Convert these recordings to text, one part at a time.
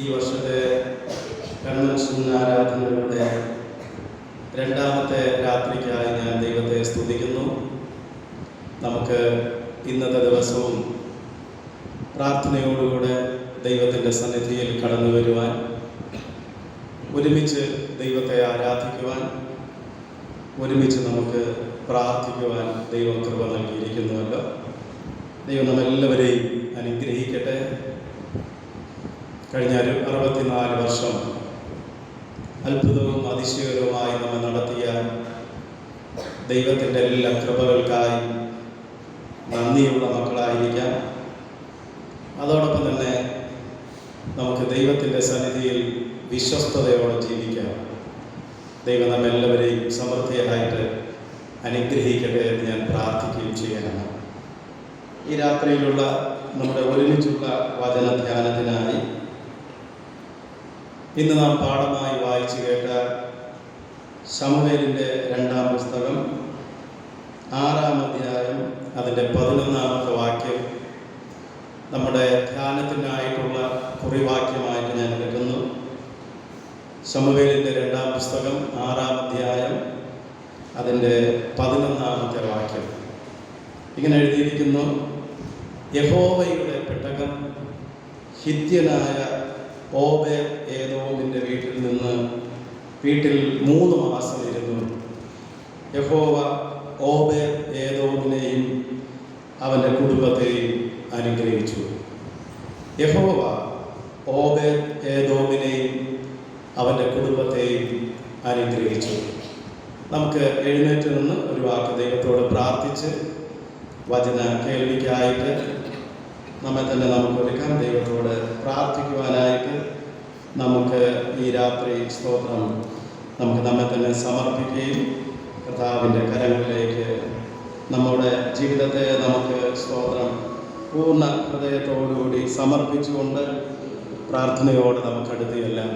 ഈ വർഷത്തെ കൺവെൻഷൻ ആരാധനകളുടെ രണ്ടാമത്തെ രാത്രിക്കായി ഞാൻ ദൈവത്തെ സ്തുതിക്കുന്നു. നമുക്ക് ഇന്നത്തെ ദിവസവും പ്രാർത്ഥനയോടുകൂടെ ദൈവത്തിൻ്റെ സന്നിധിയിൽ കടന്നു വരുവാൻ, ഒരുമിച്ച് ദൈവത്തെ ആരാധിക്കുവാൻ, ഒരുമിച്ച് നമുക്ക് പ്രാർത്ഥിക്കുവാൻ ദൈവം കൃപ നൽകിയിരിക്കുന്നുവല്ലോ. ദൈവം നമ്മെല്ലാവരെയും അനുഗ്രഹിക്കട്ടെ. കഴിഞ്ഞ 64 വർഷം അത്ഭുതവും അതിശയകരവുമായി നമ്മെ നടത്തിയ ദൈവത്തിൻ്റെ എല്ലാ കൃപകൾക്കായി നന്ദിയുള്ള മക്കളായിരിക്കാം. അതോടൊപ്പം തന്നെ നമുക്ക് ദൈവത്തിൻ്റെ സന്നിധിയിൽ വിശ്വസ്തയോടെ ജീവിക്കാം. ദൈവം നമ്മെല്ലാവരെയും സമൃദ്ധിയായിട്ട് അനുഗ്രഹിക്കട്ടെ എന്ന് ഞാൻ പ്രാർത്ഥിക്കുകയും ചെയ്യാനാണ്. ഈ രാത്രിയിലുള്ള നമ്മുടെ ഒരുമിച്ചുള്ള വചന ധ്യാനത്തിനായി ഇന്ന് നാം പാഠമായി വായിച്ചു കേട്ട ശമൂവേലിൻ്റെ 2-ാം പുസ്തകം 6-ാം അധ്യായം അതിൻ്റെ 11-ാമത്തെ വാക്യം നമ്മുടെ ധ്യാനത്തിനായിട്ടുള്ള കുറിവാക്യമായിട്ട് ഞാൻ എടുക്കുന്നു. ശമൂവേലിൻ്റെ 2-ാം പുസ്തകം 6-ാം അധ്യായം അതിൻ്റെ 11-ാമത്തെ വാക്യം ഇങ്ങനെ എഴുതിയിരിക്കുന്നു: യഹോവയുടെ പെട്ടകം ഹിത്യനായ ഓബേദ് ഏദോമിൻ്റെ വീട്ടിൽ 3 മാസം ഇരുന്നു. യഹോവ ഓബേദ് ഏദോമിനെയും അവൻ്റെ കുടുംബത്തെയും അനുഗ്രഹിച്ചു. യഹോവ ഓബേദ് ഏദോമിനെയും അവൻ്റെ കുടുംബത്തെയും അനുഗ്രഹിച്ചു. നമുക്ക് എഴുന്നേറ്റ് നിന്ന് ഒരു വാക്ക് ദൈവത്തോട് പ്രാർത്ഥിച്ച് വചന കേൾവിക്കായിട്ട് നമ്മെ തന്നെ നമുക്ക് ഒരുക്കാം. ദൈവത്തോട് പ്രാർത്ഥിക്കുവാനായിട്ട് നമുക്ക് ഈ രാത്രി സ്തോത്രം നമുക്ക് നമ്മെ തന്നെ സമർപ്പിക്കുകയും കർത്താവിൻ്റെ കരങ്ങളിലേക്ക് നമ്മുടെ ജീവിതത്തെ നമുക്ക് സ്തോത്രം പൂർണ്ണ ഹൃദയത്തോടുകൂടി സമർപ്പിച്ചുകൊണ്ട് പ്രാർത്ഥനയോടെ നമുക്കടുത്തെല്ലാം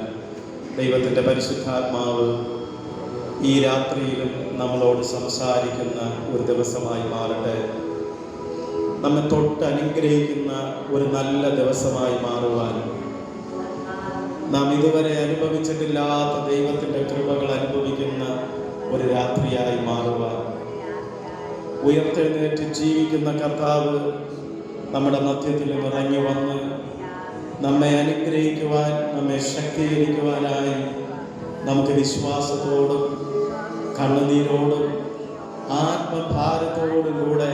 ദൈവത്തിൻ്റെ പരിശുദ്ധാത്മാവ് ഈ രാത്രിയിലും നമ്മളോട് സംസാരിക്കുന്ന ഒരു ദിവസമായി മാറട്ടെ. നമ്മെ തൊട്ട് അനുഗ്രഹിക്കുന്ന ഒരു നല്ല ദിവസമായി മാറുവാൻ, നാം ഇതുവരെ അനുഭവിച്ചിട്ടില്ലാത്ത ദൈവത്തിൻ്റെ കൃപകൾ അനുഭവിക്കുന്ന ഒരു രാത്രിയായി മാറുവാൻ, ഉയർത്തെഴുന്നേറ്റ് ജീവിക്കുന്ന കർത്താവ് നമ്മുടെ മധ്യത്തിലും ഇറങ്ങി വന്ന് നമ്മെ അനുഗ്രഹിക്കുവാൻ, നമ്മെ ശക്തീകരിക്കുവാനായി നമുക്ക് വിശ്വാസത്തോടും കണ്ണുനീരോടും ആത്മഭാരത്തോടും കൂടെ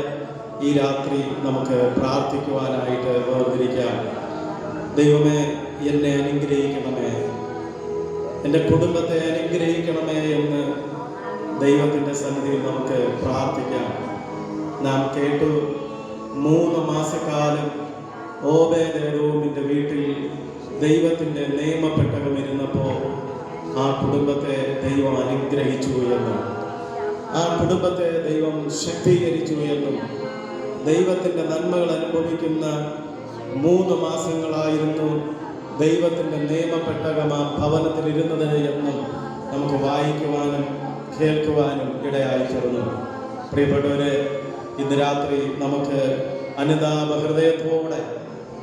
ഈ രാത്രി നമുക്ക് പ്രാർത്ഥിക്കുവാനായിട്ട് വേർതിരിക്കാം. ദൈവമേ, എന്നെ അനുഗ്രഹിക്കണമേ, എൻ്റെ കുടുംബത്തെ അനുഗ്രഹിക്കണമേ എന്ന് ദൈവത്തിൻ്റെ സന്നിധിയിൽ നമുക്ക് പ്രാർത്ഥിക്കാം. നാം കേട്ടു, 3 മാസക്കാലം ഓബേദ് ഏദോമിൻ്റെ വീട്ടിൽ ദൈവത്തിൻ്റെ നിയമപ്പെട്ടകം ഇരുന്നപ്പോൾ ആ കുടുംബത്തെ ദൈവം അനുഗ്രഹിച്ചു എന്നും, ആ കുടുംബത്തെ ദൈവം ശക്തീകരിച്ചു എന്നും, ദൈവത്തിൻ്റെ നന്മകൾ അനുഭവിക്കുന്ന 3 മാസങ്ങളായിരുന്നു ദൈവത്തിൻ്റെ നിയമപ്പെട്ടകം ആ ഭവനത്തിലിരുന്നത് എന്നും നമുക്ക് വായിക്കുവാനും കേൾക്കുവാനും ഇടയായി തീർന്നു. പ്രിയപ്പെട്ടവരെ, ഇന്ന് രാത്രി നമുക്ക് അനുതാപ ഹൃദയത്തോടെ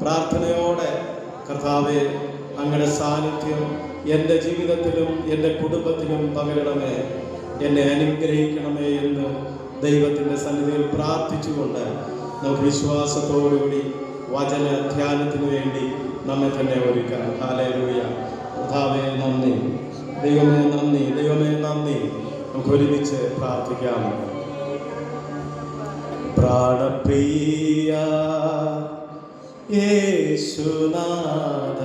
പ്രാർത്ഥനയോടെ കർത്താവേ, അങ്ങയുടെ സാന്നിധ്യം എൻ്റെ ജീവിതത്തിലും എൻ്റെ കുടുംബത്തിലും പകരണമേ, എന്നെ അനുഗ്രഹിക്കണമേ എന്ന് ദൈവത്തിൻ്റെ സന്നിധിയിൽ പ്രാർത്ഥിച്ചുകൊണ്ട് നമുക്ക് വിശ്വാസത്തോടുകൂടി വചന ധ്യാനത്തിന് വേണ്ടി നമ്മെ തന്നെ ഒരുക്കാം. ഹല്ലേലൂയ. കർത്താവേ നന്ദി, ദൈവമേ നന്ദി, ദൈവമേ നന്ദി. നമുക്ക് ഒരുമിച്ച് പ്രാർത്ഥിക്കാം. പ്രാണപ്രിയ യേശുനാഥ,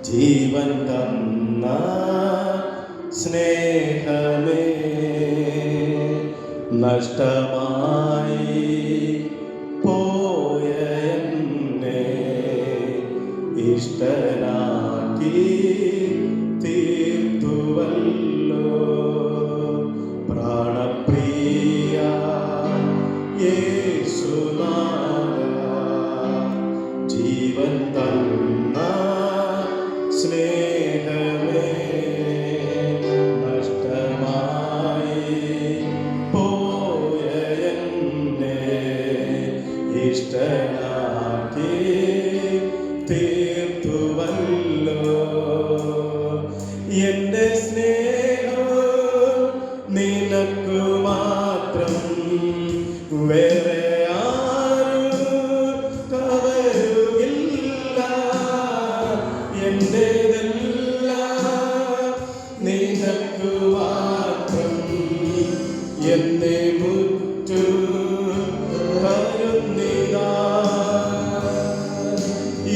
ജീവൻ തന്ന സ്നേഹമേ, നഷ്ടമായി പോയ എന്നെ ഇഷ്ടനാക്കി തീർത്തുവല്ലോ. പ്രാണപ്രിയ യേശുനാഥ, ജീവൻ തന്ന സ്നേഹമേ, നഷ്ടമായി പോയ എന്നെ ഇഷ്ടനാക്കി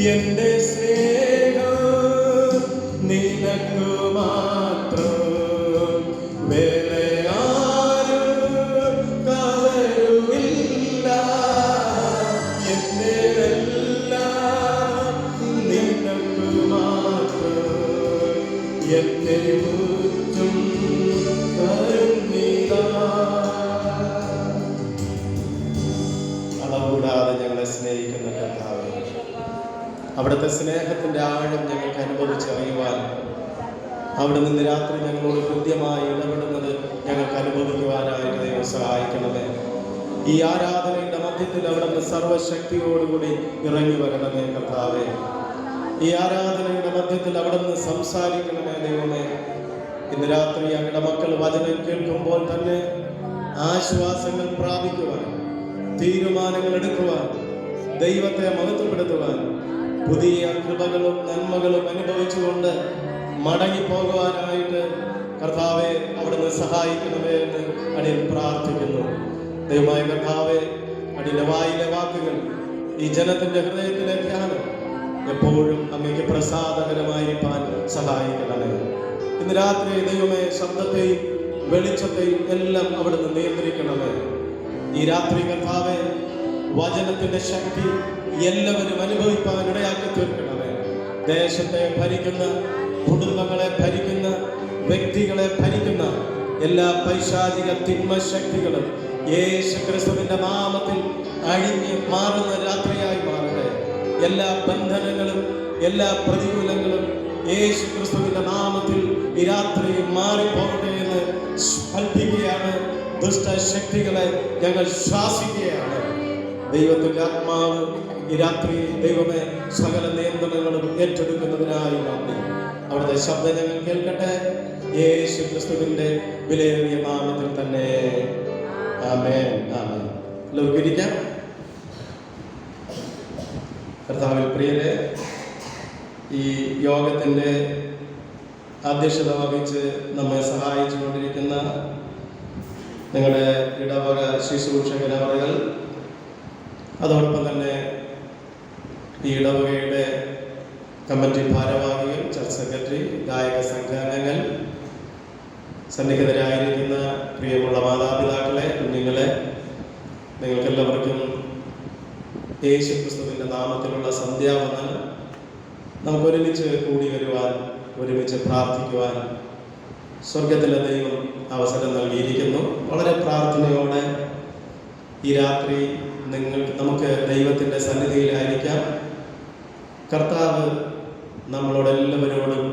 എന്റെ സ്നേഹം നിനക്കു മാത്രം, വേറെ ആരും കവരുമില്ല. എന്റെ എല്ലാം നിനക്കു മാത്രം, എന്നെ മുറ്റും കരുണിതാ. അളവുകൂടാതെ ഞങ്ങളെ സ്നേഹിക്കുന്ന കർത്താവേ, അവിടുത്തെ സ്നേഹത്തിന്റെ ആഴം ഞങ്ങൾക്ക് അനുഭവിച്ചറിയുവാൻ, അവിടെ നിന്ന് രാത്രി ഞങ്ങളോട് കൃത്യമായി ഇടപെടുന്നത് ഞങ്ങൾക്ക് അനുഭവിക്കുവാനായിട്ട് ദൈവം സഹായിക്കണമേ. ഈ ആരാധനയുടെ മധ്യത്തിൽ അവിടെ നിന്ന് സർവശക്തിയോടുകൂടി ഇറങ്ങി വരണമേ കർത്താവേ. ഈ ആരാധനയുടെ മധ്യത്തിൽ അവിടെ നിന്ന് സംസാരിക്കണമേ ദൈവമേ. ഇന്ന് രാത്രി ഞങ്ങളുടെ മക്കൾ വചനം കേൾക്കുമ്പോൾ തന്നെ ആശ്വാസങ്ങൾ പ്രാപിക്കുവാൻ, തീരുമാനങ്ങൾ എടുക്കുവാൻ, ദൈവത്തെ മഹത്വപ്പെടുത്തുവാൻ, പുതിയ കൃപകളും നന്മകളും അനുഭവിച്ചുകൊണ്ട് മടങ്ങിപ്പോകുവാനായിട്ട് കർത്താവെ അവിടുന്ന് സഹായിക്കണമേ എന്ന് അടിയൻ പ്രാർത്ഥിക്കുന്നു. ദൈവമായ കർത്താവെ, അടിയന്റെ വായിലെ വാക്കുകൾ, ഈ ജനത്തിന്റെ ഹൃദയത്തിലെ ധ്യാനം എപ്പോഴും അങ്ങേക്ക് പ്രസാദകരമായിരിക്കാൻ സഹായിക്കണമേ. ഇന്ന് രാത്രി ദൈവമേ, ശബ്ദത്തെയും വെളിച്ചത്തെയും എല്ലാം അവിടുന്ന് നിയന്ത്രിക്കണമേ. ഈ രാത്രി കർത്താവെ, വചനത്തിന്റെ ശക്തി എല്ലാവരും അനുഭവിപ്പാൻ ഇടയാക്കി തീർക്കണമേ. ദേശത്തെ ഭരിക്കുന്ന, കുടുംബങ്ങളെ ഭരിക്കുന്ന, വ്യക്തികളെ ഭരിക്കുന്ന എല്ലാ പൈശാചിക തിന്മ ശക്തികളും യേശു ക്രിസ്തുവിന്റെ നാമത്തിൽ അഴിഞ്ഞ് മാറുന്ന രാത്രിയായി മാറട്ടെ. എല്ലാ ബന്ധനങ്ങളും എല്ലാ പ്രതികൂലങ്ങളും യേശു ക്രിസ്തുവിന്റെ നാമത്തിൽ ഈ രാത്രി മാറിപ്പോകട്ടെ എന്ന് കൽപ്പിക്കുകയാണ്. ദുഷ്ടശക്തികളെ ഞങ്ങൾ ശാസിക്കുകയാണ്. ദൈവത്തിന്റെ ആത്മാവ് ഈ രാത്രി ദൈവമേ സകല നിയന്ത്രണങ്ങളും ഏറ്റെടുക്കുന്നതിനായി നന്ദി. അവിടുത്തെ ശബ്ദം ഞങ്ങൾ കേൾക്കട്ടെ, യേശു ക്രിസ്തുവിന്റെ വിലയേറിയ നാമത്തിൽ തന്നെ. ആമേൻ, ആമേൻ. എല്ലാവർക്കും ഇരിക്കാം. കർത്താവിൽ പ്രിയരെ, ഈ യോഗത്തിന്റെ അധ്യക്ഷത വഹിച്ച് നമ്മെ സഹായിച്ചുകൊണ്ടിരിക്കുന്ന നിങ്ങളുടെ ഇടവക ശുശ്രൂഷകനവറുകൾ, അതോടൊപ്പം തന്നെ ഈ ഇടവകയുടെ കമ്മിറ്റി ഭാരവാഹികൾ, ചർച്ച് സെക്രട്ടറി, ഗായക സംഘാംഗങ്ങൾ, സന്നിഹിതരായിരിക്കുന്ന പ്രിയമുള്ള മാതാപിതാക്കളെ, കുഞ്ഞുങ്ങളെ, നിങ്ങൾക്കെല്ലാവർക്കും യേശു ക്രിസ്തുവിൻ്റെ നാമത്തിലുള്ള സന്ധ്യാവന്ദനം. നമുക്കൊരുമിച്ച് കൂടി വരുവാൻ, ഒരുമിച്ച് പ്രാർത്ഥിക്കുവാൻ സ്വർഗത്തിലെ ദൈവം അവസരം നൽകിയിരിക്കുന്നു. വളരെ പ്രാർത്ഥനയോടെ ഈ രാത്രി നമുക്ക് ദൈവത്തിൻ്റെ സന്നിധിയിലായിരിക്കാം. കർത്താവ് നമ്മളോടെല്ലാവരോടും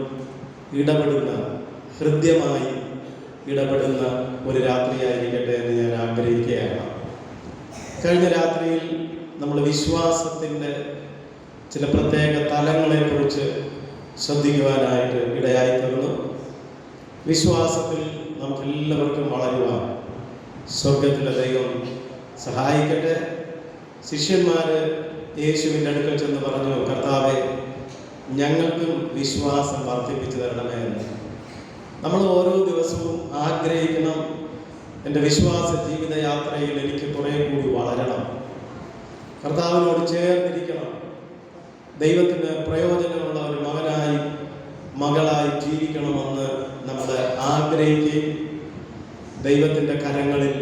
ഇടപെടുന്ന, ഹൃദ്യമായി ഇടപെടുന്ന ഒരു രാത്രിയായിരിക്കട്ടെ എന്ന് ഞാൻ ആഗ്രഹിക്കുകയാണ്. കഴിഞ്ഞ രാത്രിയിൽ നമ്മൾ വിശ്വാസത്തിൻ്റെ ചില പ്രത്യേക തലങ്ങളെക്കുറിച്ച് ശ്രദ്ധിക്കുവാനായിട്ട് ഇടയായി തീർന്നു. വിശ്വാസത്തിൽ നമുക്കെല്ലാവർക്കും വളരുവാൻ സ്വർഗത്തിലെ ദൈവം സഹായിക്കട്ടെ. ശിഷ്യന്മാർ യേശുവിൻ്റെ അടുക്കൽ ചെന്ന് പറഞ്ഞു, കർത്താവെ, ഞങ്ങൾക്കും വിശ്വാസം വർദ്ധിപ്പിച്ചു തരണമേ എന്ന്. നമ്മൾ ഓരോ ദിവസവും ആഗ്രഹിക്കണം, എൻ്റെ വിശ്വാസ ജീവിതയാത്രയിൽ എനിക്ക് കുറേ കൂടി വളരണം, കർത്താവിനോട് ചേർന്നിരിക്കണം, ദൈവത്തിന് പ്രയോജനമുള്ള ഒരു മകനായി, മകളായി ജീവിക്കണമെന്ന് നമ്മൾ ആഗ്രഹിക്കുകയും ദൈവത്തിൻ്റെ കരങ്ങളിൽ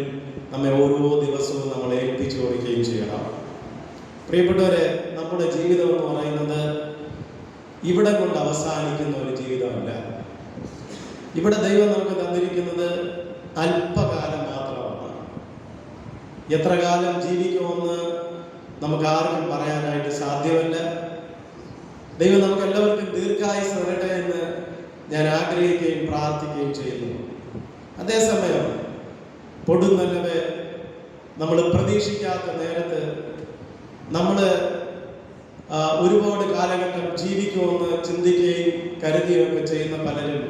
നമ്മെ ഓരോ ദിവസവും നമ്മൾ ഏൽപ്പിച്ചു കൊടുക്കുകയും ചെയ്യണം. പ്രിയപ്പെട്ടവരെ, നമ്മുടെ ജീവിതം എന്ന് പറയുന്നത് ഇവിടെ കൊണ്ട് അവസാനിക്കുന്ന ഒരു ജീവിതമല്ല. ഇവിടെ ദൈവം നമുക്ക് തന്നിരിക്കുന്നത് അല്പകാലം മാത്രമാണ്. എത്ര കാലം ജീവിക്കുമെന്ന് നമുക്ക് ആർക്കും പറയാനായിട്ട് സാധ്യമല്ല. ദൈവം നമുക്ക് എല്ലാവർക്കും ദീർഘായുസ്സ് തരട്ടെ എന്ന് ഞാൻ ആഗ്രഹിക്കുകയും പ്രാർത്ഥിക്കുകയും ചെയ്യുന്നു. അതേസമയം പൊടുന്നനവേ നമ്മൾ പ്രതീക്ഷിക്കാത്ത നേരത്ത് നമ്മൾ ഒരുപാട് കാലഘട്ടം ജീവിക്കുമെന്ന് ചിന്തിക്കുകയും കരുതുകയൊക്കെ ചെയ്യുന്ന പലരും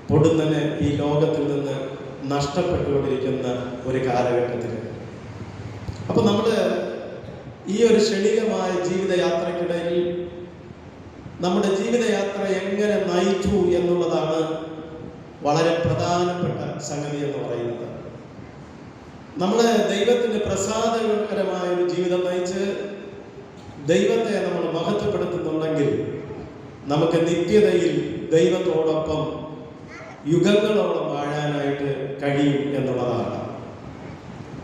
പൊടുന്നനെ ഈ ലോകത്തിൽ നിന്ന് നഷ്ടപ്പെട്ടുകൊണ്ടിരിക്കുന്ന ഒരു കാലഘട്ടത്തിൽ. അപ്പം നമ്മൾ ഈ ഒരു ക്ഷണികമായ ജീവിതയാത്രയ്ക്കിടയിൽ നമ്മുടെ ജീവിതയാത്ര എങ്ങനെ നയിച്ചു എന്നുള്ളതാണ് വളരെ പ്രധാനപ്പെട്ട സംഗതി എന്ന് പറയുന്നത്. നമ്മൾ ദൈവത്തിന് പ്രസാദകരമായ ഒരു ജീവിതം നയിച്ച് ദൈവത്തെ നമ്മൾ മഹത്വപ്പെടുത്തുന്നുണ്ടെങ്കിൽ നമുക്ക് നിത്യതയിൽ ദൈവത്തോടൊപ്പം യുഗങ്ങളോളം വാഴാനായിട്ട് കഴിയും എന്നുള്ളതാണ്.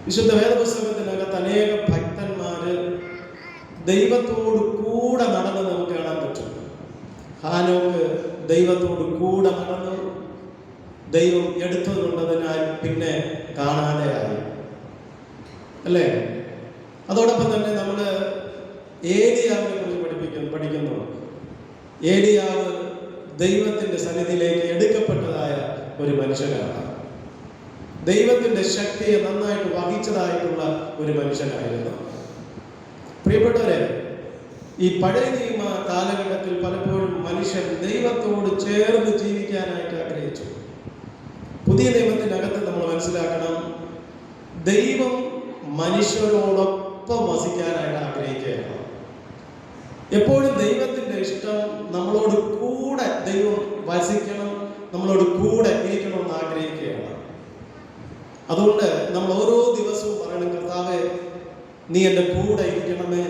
വിശുദ്ധ വേദപുസ്തകത്തിനകത്ത് അനേക ഭക്തന്മാര് ദൈവത്തോട് കൂടെ നടന്ന് നമുക്ക് കാണാൻ പറ്റും. ഹാനോക്ക് ദൈവത്തോട് കൂടെ നടന്നു, ദൈവം എടുത്തതുകൊണ്ടതിനാൽ പിന്നെ കാണാതെയായി, അല്ലേ? അതോടൊപ്പം തന്നെ നമ്മൾ ഏലിയാവിനെ കുറിച്ച് പഠിക്കുന്നു. ഏലിയാവ് ദൈവത്തിന്റെ സന്നിധിയിലേക്ക് എടുക്കപ്പെട്ടതായ ഒരു മനുഷ്യനാണ്. ദൈവത്തിന്റെ ശക്തിയെ നന്നായിട്ട് വഹിച്ചതായിട്ടുള്ള ഒരു മനുഷ്യനായിരുന്നു. പ്രിയപ്പെട്ടവരെ, ഈ പഴയ നിയമ കാലഘട്ടത്തിൽ പലപ്പോഴും മനുഷ്യൻ ദൈവത്തോട് ചേർന്ന് ജീവിക്കാനായിട്ട് ആഗ്രഹിച്ചു. പുതിയ നിയമത്തിനകത്ത് നമ്മൾ മനസ്സിലാക്കണം, ദൈവം മനുഷ്യരോടൊപ്പം വസിക്കാനായിട്ട് ആഗ്രഹിക്കുകയാണ്. എപ്പോഴും ദൈവത്തിന്റെ ഇഷ്ടം നമ്മളോട് കൂടെ ദൈവം വസിക്കണം, നമ്മളോട് കൂടെ ഇരിക്കണമെന്ന് ആഗ്രഹിക്കുകയാണ്. അതുകൊണ്ട് നമ്മൾ ഓരോ ദിവസവും പറയണം, കർത്താവേ, നീ എൻ്റെ കൂടെ ഇരിക്കണമേ,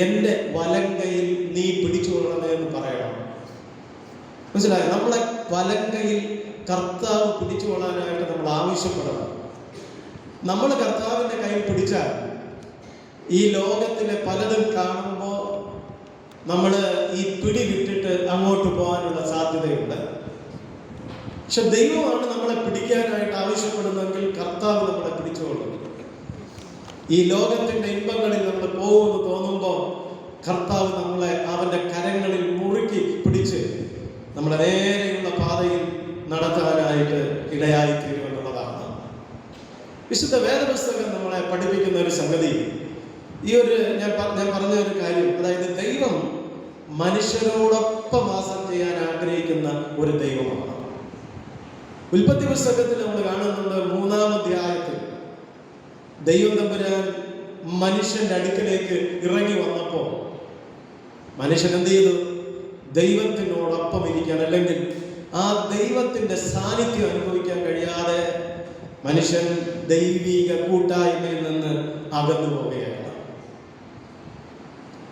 എൻ്റെ വലങ്കയിൽ നീ പിടിച്ചുകൊള്ളണമേ എന്ന് പറയണം. മനസ്സിലായോ? നമ്മളെ വലങ്കയിൽ കർത്താവ് പിടിച്ചുകൊള്ളാനായിട്ട് നമ്മൾ ആവശ്യപ്പെടണം. നമ്മൾ കർത്താവിൻ്റെ കയ്യിൽ പിടിച്ചാൽ ഈ ലോകത്തിലെ പലതും കാണുമ്പോൾ നമ്മൾ ഈ പിടി വിട്ടിട്ട് അങ്ങോട്ട് പോകാനുള്ള സാധ്യതയുണ്ട്. പക്ഷെ ദൈവമാണ് നമ്മളെ പിടിക്കാനായിട്ട് ആവശ്യപ്പെടുന്നതെങ്കിൽ കർത്താവ് നമ്മളെ പിടിച്ചുകൊള്ളും. ഈ ലോകത്തിന്റെ ഇമ്പങ്ങളിൽ നമ്മൾ പോകുമെന്ന് തോന്നുമ്പോൾ കർത്താവ് നമ്മളെ അവന്റെ കരങ്ങളിൽ മുറുക്കി പിടിച്ച് നമ്മളെ നേരെയുള്ള പാതയിൽ നടത്താനായിട്ട് ഇടയായി തീരുമെന്നുള്ളതാണ്. വിശുദ്ധ വേദപുസ്തകം നമ്മളെ പഠിപ്പിക്കുന്ന ഒരു സംഗതി, ഈ ഒരു ഞാൻ പറഞ്ഞ ഒരു കാര്യം, അതായത് ദൈവം മനുഷ്യരോടൊപ്പം വാസം ചെയ്യാൻ ആഗ്രഹിക്കുന്ന ഒരു ദൈവമാണ്. ഉൽപ്പത്തി പുസ്തകത്തിൽ നമ്മൾ കാണുന്നുണ്ട്, 3-ാം അധ്യായത്തിൽ ദൈവം തമ്പുരാൻ മനുഷ്യന്റെ അടുക്കലേക്ക് ഇറങ്ങി വന്നപ്പോൾ മനുഷ്യൻ എന്ത് ചെയ്തു? ദൈവത്തിനോടൊപ്പം ഇരിക്കാൻ, അല്ലെങ്കിൽ ആ ദൈവത്തിന്റെ സാന്നിധ്യം അനുഭവിക്കാൻ കഴിയാതെ മനുഷ്യൻ ദൈവിക കൂട്ടായ്മയിൽ നിന്ന് അകന്നു പോവുകയാണ്.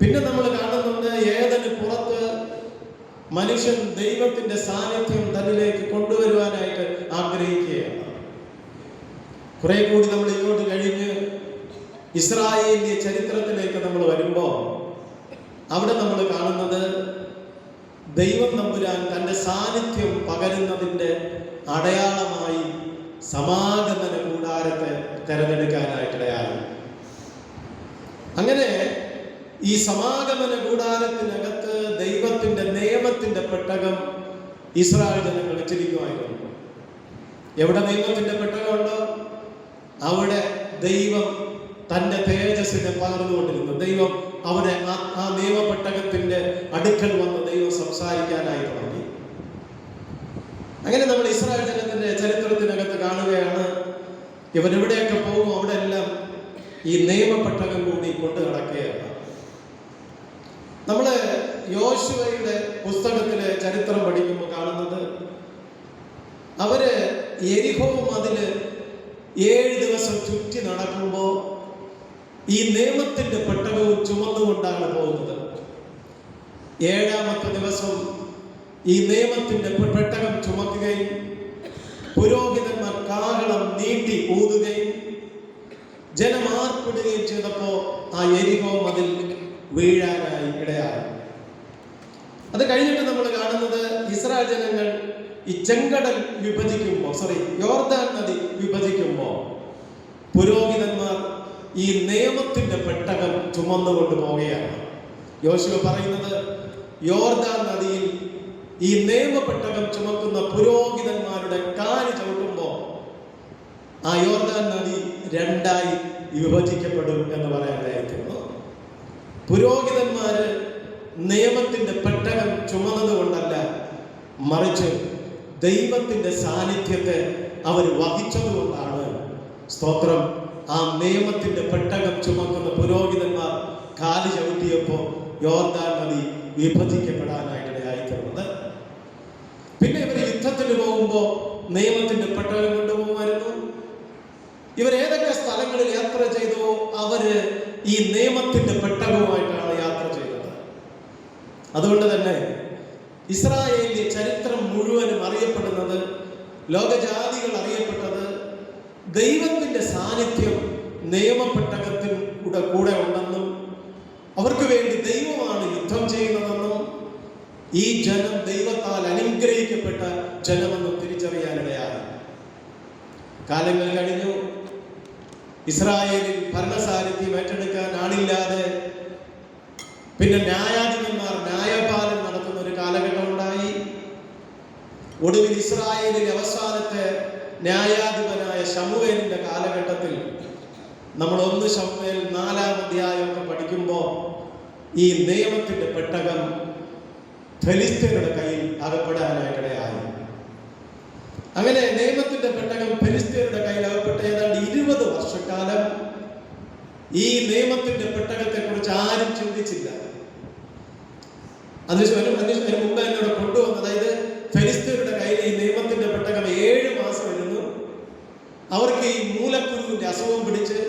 പിന്നെ നമ്മൾ കാണുന്നുണ്ട്, ഏദന് പുറത്ത് മനുഷ്യൻ ദൈവത്തിന്റെ സാന്നിധ്യം തന്നിലേക്ക് കൊണ്ടുവരുവാനായിട്ട് ആഗ്രഹിക്കുകയാണ്. കുറെ കൂടി നമ്മൾ ഇങ്ങോട്ട് കഴിഞ്ഞ് ഇസ്രായേലിന്റെ ചരിത്രത്തിലേക്ക് നമ്മൾ വരുമ്പോൾ അവിടെ നമ്മൾ കാണുന്നത്, ദൈവം തമ്പുരാൻ തന്റെ സാന്നിധ്യം പകരുന്നതിന്റെ അടയാളമായി സമാഗമന കൂടാരത്തെ തെരഞ്ഞെടുക്കാനായിട്ടിടയായി. അങ്ങനെ ഈ സമാഗമന കൂടാരത്തിനകത്ത് ദൈവത്തിന്റെ നിയമത്തിന്റെ പെട്ടകം ഇസ്രായേൽ ജനങ്ങൾ വെച്ചിരിക്കുമായിരുന്നു. എവിടെ നിയമത്തിന്റെ പെട്ടകമുണ്ടോ അവിടെ ദൈവം തന്റെ തേജസ്സിനെ പകർന്നുകൊണ്ടിരുന്നു. ദൈവം അവിടെ ആ നിയമപ്പെട്ടകത്തിന്റെ അടുക്കൽ വന്ന് ദൈവം സംസാരിക്കാനായി തുടങ്ങി. അങ്ങനെ നമ്മൾ ഇസ്രായേൽ ജനത്തിന്റെ ചരിത്രത്തിനകത്ത് കാണുകയാണ്, ഇവരെവിടെയൊക്കെ പോകും അവിടെ എല്ലാം ഈ നിയമപ്പെട്ടകം കൂടി കൊണ്ടു നടക്കുകയാണ്. നമ്മള് യോശുവയുടെ പുസ്തകത്തിലെ ചരിത്രം പഠിക്കുമ്പോൾ കാണുന്നത്, അവര് യെരിഹോ മതില് 7 ദിവസം ചുറ്റി നടക്കുമ്പോൾ ഈ നിയമത്തിന്റെ പെട്ടകവും ചുമന്നുകൊണ്ടാണ് പോകുന്നത്. 7-ാമത്തെ ദിവസം ഈ നിയമത്തിന്റെ പെട്ടകം ചുമക്കുകയും പുരോഹിതന്മാർ കാഹളം നീട്ടി ഊതുകയും ജനമാർപ്പിടുകയും ചെയ്തപ്പോൾ ആ യെരിഹോ മതിൽ വീഴാനായി ഇടയായി. അത് കഴിഞ്ഞിട്ട് നമ്മൾ കാണുന്നത്, ഇസ്രായേൽ ജനങ്ങൾ ഈ ചെങ്കടൽ യോർദാൻ നദി വിഭജിക്കുമ്പോൾ പുരോഹിതന്മാർ ഈ നിയമത്തിന്റെ പെട്ടകം ചുമന്നുകൊണ്ട് പോവുകയാണ്. യോശുവ പറയുന്നത്, യോർദാൻ നദിയിൽ ഈ നിയമപ്പെട്ടകം ചുമക്കുന്ന പുരോഹിതന്മാരുടെ കാല് ചവിട്ടുമ്പോൾ ആ യോർദാൻ നദി 2ആയി വിഭജിക്കപ്പെടും എന്ന് പറയാനായിരിക്കുന്നു. പുരോഹിതന്മാര് നിയമത്തിന്റെ പെട്ടകം ചുമന്നത് കൊണ്ടല്ല, മറിച്ച് ദൈവത്തിന്റെ സാന്നിധ്യത്തെ അവർ വഹിച്ചതുകൊണ്ടാണ്. സ്തോത്രം. ആ നിയമത്തിന്റെ പെട്ടകം ചുമക്കുന്ന പുരോഹിതന്മാർ കാല് ചവിട്ടിയപ്പോൾ യോർദാൻ നദി വിഭജിക്കപ്പെടാനായിട്ടിടയായിത്തീർന്നത്. പിന്നെ ഇവർ യുദ്ധത്തിന് പോകുമ്പോൾ നിയമത്തിന്റെ പെട്ടകം കൊണ്ടുപോകുമായിരുന്നു. ഇവർ ഏതൊക്കെ സ്ഥലങ്ങളിൽ യാത്ര ചെയ്തോ അവര് ഈ നിയമത്തിന്റെ പെട്ടകവുമായിട്ടാണ് അതുകൊണ്ട് തന്നെ ഇസ്രായേലിലെ ചരിത്രം മുഴുവനും അറിയപ്പെടുന്നത്, ലോകജാതികൾ അറിയപ്പെട്ടത്, ദൈവത്തിൻ്റെ സാന്നിധ്യം നിയമപ്പെട്ടകത്തിൽ കൂടെ ഉണ്ടെന്നും അവർക്ക് വേണ്ടി ദൈവമാണ് യുദ്ധം ചെയ്യുന്നതെന്നും ഈ ജനം ദൈവത്താൽ അനുഗ്രഹിക്കപ്പെട്ട ജനമെന്നും തിരിച്ചറിയാനിടയായി. കാലങ്ങൾ കഴിഞ്ഞു. ഇസ്രായേലിൽ ഭരണസാരഥ്യം ഏറ്റെടുക്കാൻ ആളില്ലാതെ പിന്നെ ന്യായാധിപന്മാർ ന്യായപാലനം നടത്തുന്ന ഒരു കാലഘട്ടം ഉണ്ടായി. ഒടുവിൽ ഇസ്രായേലിലെ അവസാനത്തെ ന്യായാധിപനായ ശമൂവേലിന്റെ കാലഘട്ടത്തിൽ നമ്മൾ 1 ശമൂവേൽ 4-ാം അധ്യായമൊക്കെ പഠിക്കുമ്പോൾ ഈ നിയമത്തിന്റെ പെട്ടകം ഫെലിസ്ത്യരുടെ കയ്യിൽ അകപ്പെടാനായിട്ടിടയായി. അങ്ങനെ നിയമത്തിന്റെ പെട്ടകം ഫെലിസ്ത്യരുടെ കയ്യിൽ അകപ്പെട്ട ഏതാണ്ട് 20 വർഷക്കാലം ഈ നിയമത്തിന്റെ പെട്ടകത്തെ കുറിച്ച് ആരും ചിന്തിച്ചില്ല. അതിന് മുമ്പ് എന്നോട് കൊണ്ടുവന്നത്, അതായത് ഫെലിസ്ത്യരുടെ കയ്യിൽ ഈ നിയമത്തിന്റെ പെട്ടകം 7 മാസം ഇരുന്നു. അവർക്ക് ഈ മൂലക്കുരുവിന്റെ അസുഖം പിടിച്ച്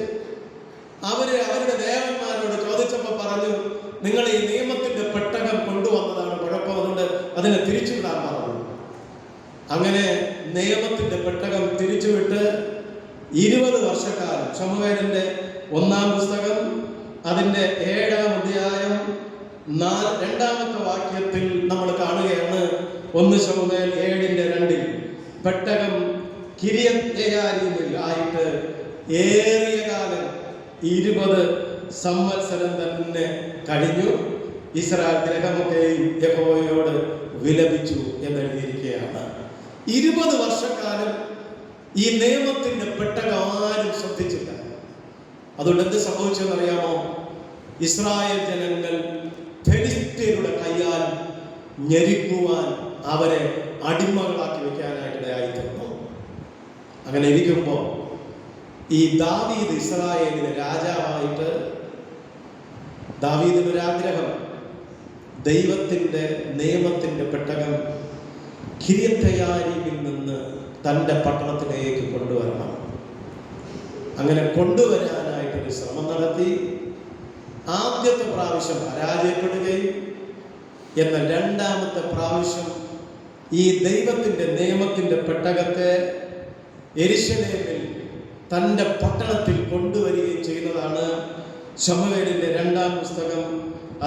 അവരുടെ ദേവന്മാരോട് ചോദിച്ചപ്പോൾ പറഞ്ഞു, നിങ്ങൾ ഈ നിയമത്തിന്റെ പെട്ടകം കൊണ്ടുവന്നതാണ് കുഴപ്പം, അതുകൊണ്ട് അതിനെ തിരിച്ചുവിടാൻ പറഞ്ഞു. അങ്ങനെ നിയമത്തിന്റെ പെട്ടകം തിരിച്ചുവിട്ട് 20 വർഷക്കാലം ശമൂവേലിന്റെ 1-ാം പുസ്തകം അതിന്റെ 7-ാം അധ്യായം 2-ാമത്തെ വാക്യത്തിൽ നമ്മൾ കാണുകയാണ്. 1 ശമൂവേൽ 7:2 പെട്ടകം കിര്യത്ത്യെയാരീമിൽ ആയിട്ട് ഏറിയ കാലം 20 സംവത്സരം തന്നെ കഴിഞ്ഞു. ഇസ്രായേൽ ഗ്രഹമൊക്കെയും യഹോവയോട് വിലപിച്ചു എന്നെഴുതിയിരിക്കുകയാണ്. 20 വർഷക്കാലം ഈ നിയമത്തിന്റെ പെട്ടകം ആരും ശ്രദ്ധിച്ചില്ല. അതുകൊണ്ട് എന്ത് സംഭവിച്ചെന്നറിയാമോ? ഇസ്രായേൽ ജനങ്ങൾ ഫെലിസ്ത്യരുടെ കയ്യാൽ ഞെരുക്കുവാൻ, അവരെ അടിമകളാക്കി വെക്കാനായിട്ടിടയായി തീർന്നു. അങ്ങനെ ഇരിക്കുമ്പോൾ ഈ ദാവീദ് ഇസ്രായേലിലെ രാജാവായിട്ട്, ദാവീദിന് ഒരു ആഗ്രഹം, ദൈവത്തിന്റെ നിയമത്തിന്റെ പെട്ടകം കിര്യത്ത്യെയാരീമിൽ നിന്ന് തൻ്റെ പട്ടണത്തിലേക്ക് കൊണ്ടുവരണം. അങ്ങനെ കൊണ്ടുവരാനായിട്ടൊരു ശ്രമം നടത്തി. ആദ്യത്തെ പ്രാവശ്യം പരാജയപ്പെടുകയും എന്നാൽ 2-ാമത്തെ പ്രാവശ്യം ഈ ദൈവത്തിന്റെ നിയമത്തിന്റെ പെട്ടകത്തെ യെരൂശലേമിൽ തൻ്റെ പട്ടണത്തിൽ കൊണ്ടുവരികയും ചെയ്യുന്നതാണ് ശമൂവേലിന്റെ 2-ാം പുസ്തകം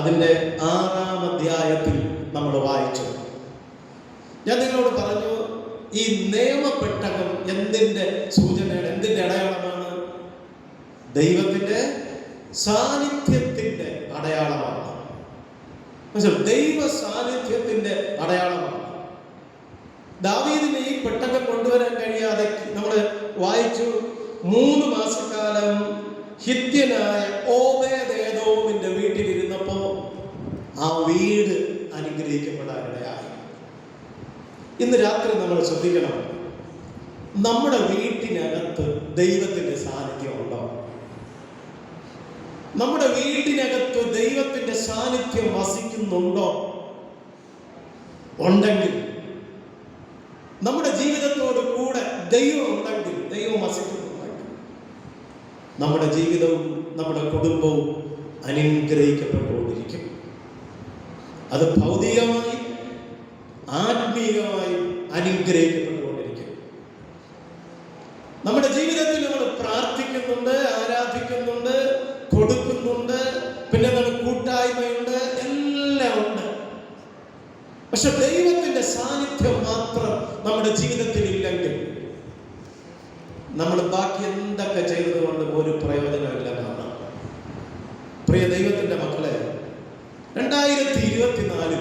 അതിൻ്റെ 6-ാം അധ്യായത്തിൽ നമ്മൾ വായിച്ചു. ഞാൻ നിങ്ങളോട് പറഞ്ഞു, ഈ നിയമപ്പെട്ടകം എന്തിന്റെ സൂചനയാണ്, എന്തിന്റെ അടയാളമാണ്? ദൈവത്തിന്റെ സാന്നിധ്യത്തിന്റെ അടയാളമാണ്. ദൈവ സാന്നിധ്യത്തിന്റെ അടയാളമാണ്. ദാവീദിന് ഈ പെട്ടകം കൊണ്ടുവരാൻ കഴിയാതെ നമ്മൾ വായിച്ചു, 3 മാസക്കാലം ഹിത്യനായ ഓബേദ്-ഏദോമിന്റെ വീട്ടിലിരുന്നപ്പോ ആ വീട് അനുഗ്രഹിക്കപ്പെടാനിടയായി. ഇന്ന് രാത്രി നമ്മൾ ശ്രദ്ധിക്കണം, നമ്മുടെ വീട്ടിനകത്ത് ദൈവത്തിന്റെ സാന്നിധ്യം ഉണ്ടോ? നമ്മുടെ വീട്ടിനകത്ത് ദൈവത്തിന്റെ സാന്നിധ്യം വസിക്കുന്നുണ്ടോ? ഉണ്ടെങ്കിൽ, നമ്മുടെ ജീവിതത്തോട് കൂടെ ദൈവം ഉണ്ടെങ്കിൽ, ദൈവം വസിക്കുന്നുണ്ടെങ്കിൽ, നമ്മുടെ ജീവിതവും നമ്മുടെ കുടുംബവും അനുഗ്രഹിക്കപ്പെട്ടുകൊണ്ടിരിക്കും. അത് ഭൗതികമായി ആത്മീയമായി അനുഗ്രഹിക്കപ്പെട്ടുകൊണ്ടിരിക്കും. നമ്മുടെ ജീവിതത്തിൽ നമ്മൾ പ്രാർത്ഥിക്കുന്നുണ്ട്, ആരാധിക്കുന്നുണ്ട്, കൊടുക്കുന്നുണ്ട്, പിന്നെ നമ്മൾ കൂട്ടായ്മയുണ്ട്, എല്ലാം ഉണ്ട്. പക്ഷെ ദൈവത്തിന്റെ സാന്നിധ്യം മാത്രം നമ്മുടെ ജീവിതത്തിൽ ഇല്ലെങ്കിൽ നമ്മൾ ബാക്കി എന്തൊക്കെ ചെയ്തത് കൊണ്ട് ഒരു പ്രയോജനമില്ലെന്നാണ്. പ്രിയ ദൈവത്തിന്റെ മക്കളെ, 2024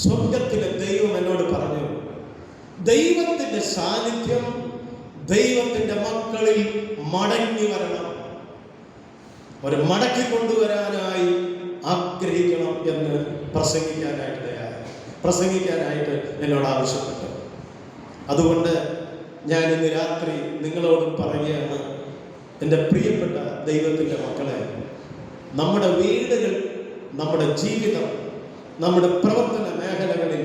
സ്വർഗത്തിലെ ദൈവം എന്നോട് പറഞ്ഞു, ദൈവത്തിന്റെ സാന്നിധ്യം ദൈവത്തിന്റെ മക്കളിൽ മടങ്ങി വരണം, ഒരു മടക്കി കൊണ്ടുവരാനായി ആഗ്രഹിക്കണം എന്ന് പ്രസംഗിക്കാനായിട്ട് എന്നോട് ആവശ്യപ്പെട്ടു. അതുകൊണ്ട് ഞാൻ ഇന്ന് രാത്രി നിങ്ങളോടും പറയുകയാണ്, എൻ്റെ പ്രിയപ്പെട്ട ദൈവത്തിൻ്റെ മക്കളെ, നമ്മുടെ വീടുകൾ, നമ്മുടെ ജീവിതം, നമ്മുടെ പ്രവർത്തന മേഖലകളിൽ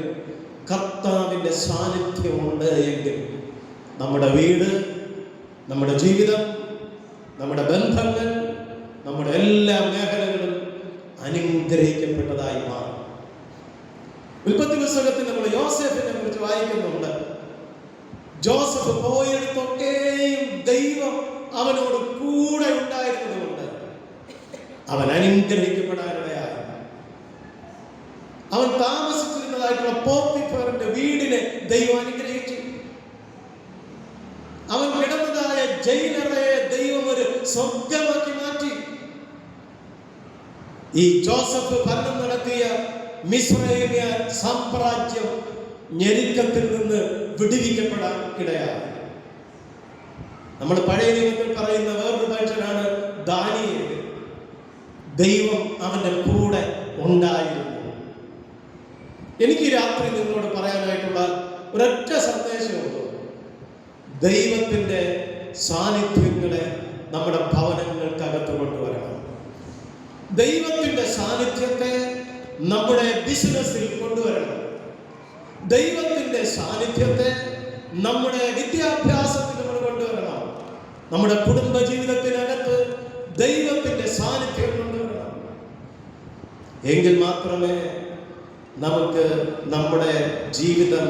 കർത്താവിൻ്റെ സാന്നിധ്യമുണ്ട് എങ്കിൽ നമ്മുടെ വീട്, നമ്മുടെ ജീവിതം, നമ്മുടെ ബന്ധങ്ങൾ, നമ്മുടെ എല്ലാ മേഖലകളും അനുഗ്രഹിക്കപ്പെട്ടതായി മാറും. ഉൽപ്പത്തി പുസ്തകത്തിൽ നമ്മൾ യോസേഫിനെ കുറിച്ച് വായിക്കുന്നുണ്ട്. ജോസഫ് പോയിടത്തൊക്കെയും ദൈവം അവനോട് കൂടെ ഉണ്ടായിരുന്നതുകൊണ്ട് അവൻ അനുഗ്രഹിക്കപ്പെടാനിടയായി. അവൻ താമസിച്ചിരുന്നതായിട്ടുള്ള പോത്തിഫറിന്റെ വീടിനെ ദൈവം അനുഗ്രഹിച്ചു. അവൻ കിടന്നതായ ജയിലറയെ ദൈവം ഒരു സ്വർഗമാക്കി മാറ്റി. ഈ ജോസഫ് ഭരണം നടത്തിയ മിസ്രൈമ്യ സാമ്രാജ്യം ഞെരുക്കത്തിൽ നിന്ന് വിടുവിക്കപ്പെടാൻ ഇടയായി. നമ്മൾ പഴയ നിയമത്തിൽ പറയുന്ന വേറൊരു മനുഷ്യനാണ് ദാനിയേൽ. ദൈവം അവന്റെ കൂടെ ഉണ്ടായിരുന്നു. എനിക്ക് രാത്രി നിങ്ങളോട് പറയാനായിട്ടുള്ള ഒരൊറ്റ സന്ദേശമുള്ളൂ. ദൈവത്തിന്റെ സാന്നിധ്യങ്ങളെ നമ്മുടെ ഭവനങ്ങൾക്കകത്ത് കൊണ്ടുവരണം. ദൈവത്തിന്റെ സാന്നിധ്യത്തെ നമ്മുടെ ബിസിനസ്സിൽ കൊണ്ടുവരണം. ദൈവത്തിന്റെ സാന്നിധ്യത്തെ നമ്മുടെ വിദ്യാഭ്യാസത്തിൽ നമ്മൾ കൊണ്ടുവരണം. നമ്മുടെ കുടുംബ ജീവിതത്തിനകത്ത് ദൈവത്തിന്റെ സാന്നിധ്യം കൊണ്ടുവരണം. എങ്കിൽ മാത്രമേ നമുക്ക് നമ്മുടെ ജീവിതം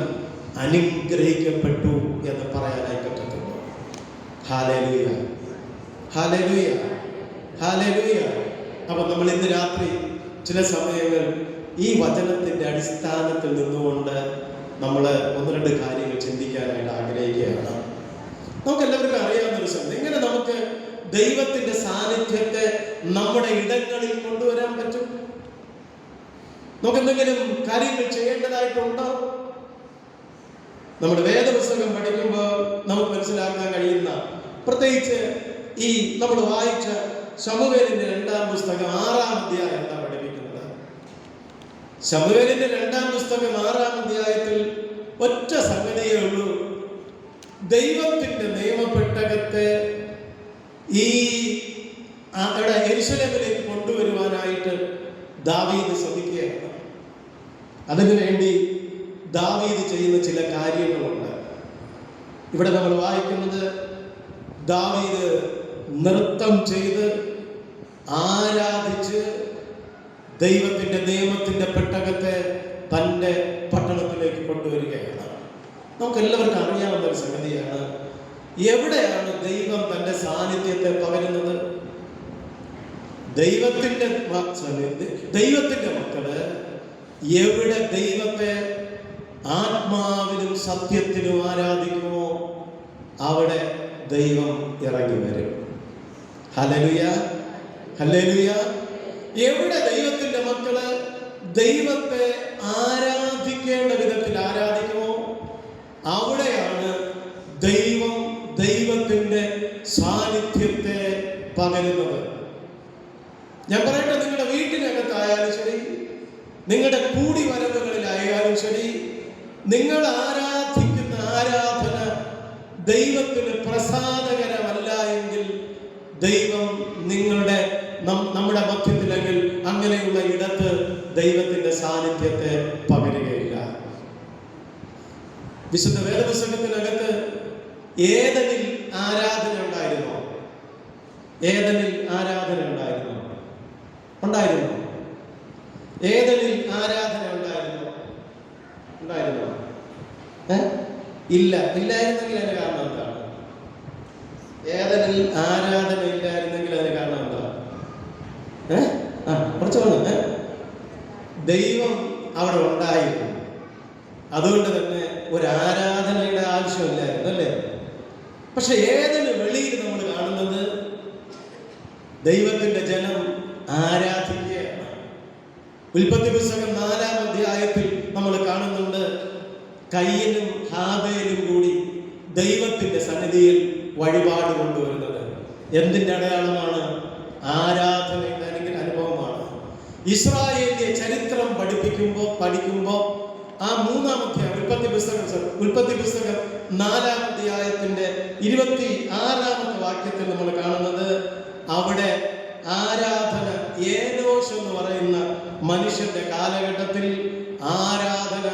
അനുഗ്രഹിക്കപ്പെട്ടു എന്ന് പറയാനായി പറ്റത്തുള്ളൂ. ഹല്ലേലൂയ, ഹല്ലേലൂയ, ഹല്ലേലൂയ. അപ്പൊ നമ്മൾ ഇന്ന് രാത്രി ചില സമയങ്ങൾ ഈ വചനത്തിന്റെ അടിസ്ഥാനത്തിൽ നിന്നുകൊണ്ട് നമ്മൾ ഒന്ന് രണ്ട് കാര്യങ്ങൾ ചിന്തിക്കാനായിട്ട് ആഗ്രഹിക്കുകയാണ്. നമുക്ക് എല്ലാവർക്കും അറിയാവുന്നൊരു സംഗതി, എങ്ങനെ നമുക്ക് ദൈവത്തിന്റെ സാന്നിധ്യത്തെ നമ്മുടെ ഇടങ്ങളിൽ കൊണ്ടുവരാൻ പറ്റും? നമുക്ക് എന്തെങ്കിലും കാര്യങ്ങൾ ചെയ്യേണ്ടതായിട്ടുണ്ടോ? നമ്മുടെ വേദപുസ്തകം പഠിക്കുമ്പോൾ നമുക്ക് മനസ്സിലാക്കാൻ കഴിയുന്ന, പ്രത്യേകിച്ച് ഈ നമ്മൾ വായിച്ച ശമൂവേലിന്റെ 2-ാം പുസ്തകം 6-ാം അധ്യായം എന്താ പഠിപ്പിക്കുന്നത്? ശമൂവേലിന്റെ 2-ാം പുസ്തകം 6-ാം അധ്യായത്തിൽ ഒറ്റ സംഗതിയേ ഉള്ളൂ. ദൈവത്തിന്റെ നിയമപ്പെട്ടകത്തെ ഈ യെരൂശലേമിലേക്ക് കൊണ്ടുവരുവാനായിട്ട് ദാവീദ് ശ്രമിക്കുകയാണ്. അതിനുവേണ്ടി ദാവീദ് ചെയ്യുന്ന ചില കാര്യങ്ങളുണ്ട്. ഇവിടെ നമ്മൾ വായിക്കുന്നത്, ദാവീദ് നൃത്തം ചെയ്ത് ആരാധിച്ച് ദൈവത്തിന്റെ നിയമത്തിന്റെ പെട്ടകത്തെ തന്റെ പട്ടണത്തിലേക്ക് കൊണ്ടുവരികയാണ്. നമുക്ക് എല്ലാവർക്കും അറിയാവുന്ന ഒരു സംഗതിയാണ്, എവിടെയാണ് ദൈവം തന്റെ സാന്നിധ്യത്തെ പകരുന്നത്? ദൈവത്തിന്റെ മക്കള് എവിടെ ദൈവത്തെ ആത്മാവിലും സത്യത്തിലും ആരാധിക്കുമോ അവിടെ ദൈവം ഇറങ്ങി വരും. Hallelujah, hallelujah. എവിടെ ദൈവത്തിന്റെ മക്കള് ദൈവത്തെ ആരാധിക്കേണ്ട വിധത്തിൽ ആരാധിക്കുമോ അവിടെയാണ് ദൈവം ദൈവത്തിന്റെ സാന്നിധ്യത്തെ പകരുന്നത്. ഞാൻ പറയട്ടെ, നിങ്ങളുടെ വീട്ടിനകത്തായാലും ശരി, നിങ്ങളുടെ കൂടിവരവുകളിലായാലും ശരി, നിങ്ങൾ ആരാധിക്കുന്ന ആരാധന ദൈവത്തിന് പ്രസാദകരമല്ല എങ്കിൽ ദൈവം നമ്മുടെ മധ്യത്തിലെങ്കിൽ അങ്ങനെയുള്ള ഇടത്ത് ദൈവത്തിന്റെ സാന്നിധ്യത്തെ പകരുകയില്ല. വിശുദ്ധ വേദപുസ്തകത്തിനകത്ത് ഏദനിൽ ആരാധന ഉണ്ടായിരുന്നോ? ഏദനിൽ ആരാധന ഉണ്ടായിരുന്നോ? ഉണ്ടായിരുന്നു. ഏദനിൽ ആരാധന ഉണ്ടായിരുന്നോ? ഉണ്ടായിരുന്നോ? ഇല്ല. ഇല്ലായിരുന്നെങ്കിൽ അതിന് കാരണം എന്താണ്? ഏദനിൽ ആരാധന ഇല്ലായിരുന്നെങ്കിൽ അതിന് കാരണം എന്താണ്? കുറച്ച് പറഞ്ഞു. ദൈവം അവിടെ ഉണ്ടായിരുന്നു. അതുകൊണ്ട് തന്നെ ഒരു ആരാധനയുടെ ആവശ്യമില്ലായിരുന്നു, അല്ലേ? പക്ഷെ ഏതിന് വെളിയിൽ നമ്മൾ കാണുന്നത് ദൈവത്തിന്റെ ജനം ആരാധിക്കുകയാണ്. ഉൽപ്പത്തി പുസ്തകം 4-ാം അധ്യായത്തിൽ നമ്മൾ കാണുന്നുണ്ട്, കയ്യനും ഹാബേലും കൂടി ദൈവത്തിന്റെ സന്നിധിയിൽ വഴിപാട് കൊണ്ടുവരുന്നത്. എന്തിന്റെ അടയാളമാണ്? ആരാധനയുടെ അല്ലെങ്കിൽ അനുഭവമാണ്. ഇസ്രായേലിന്റെ ചരിത്രം പഠിക്കുമ്പോൾ ആ 3-ാം അധ്യായം ഉൽപ്പത്തി പുസ്തകം 4-ാം അധ്യായത്തിന്റെ 26-ാമത്തെ വാക്യത്തിൽ നമ്മൾ കാണുന്നത്, അവിടെ ആരാധന ഏനോഷ് എന്ന് പറയുന്ന മനുഷ്യന്റെ കാലഘട്ടത്തിൽ ആരാധന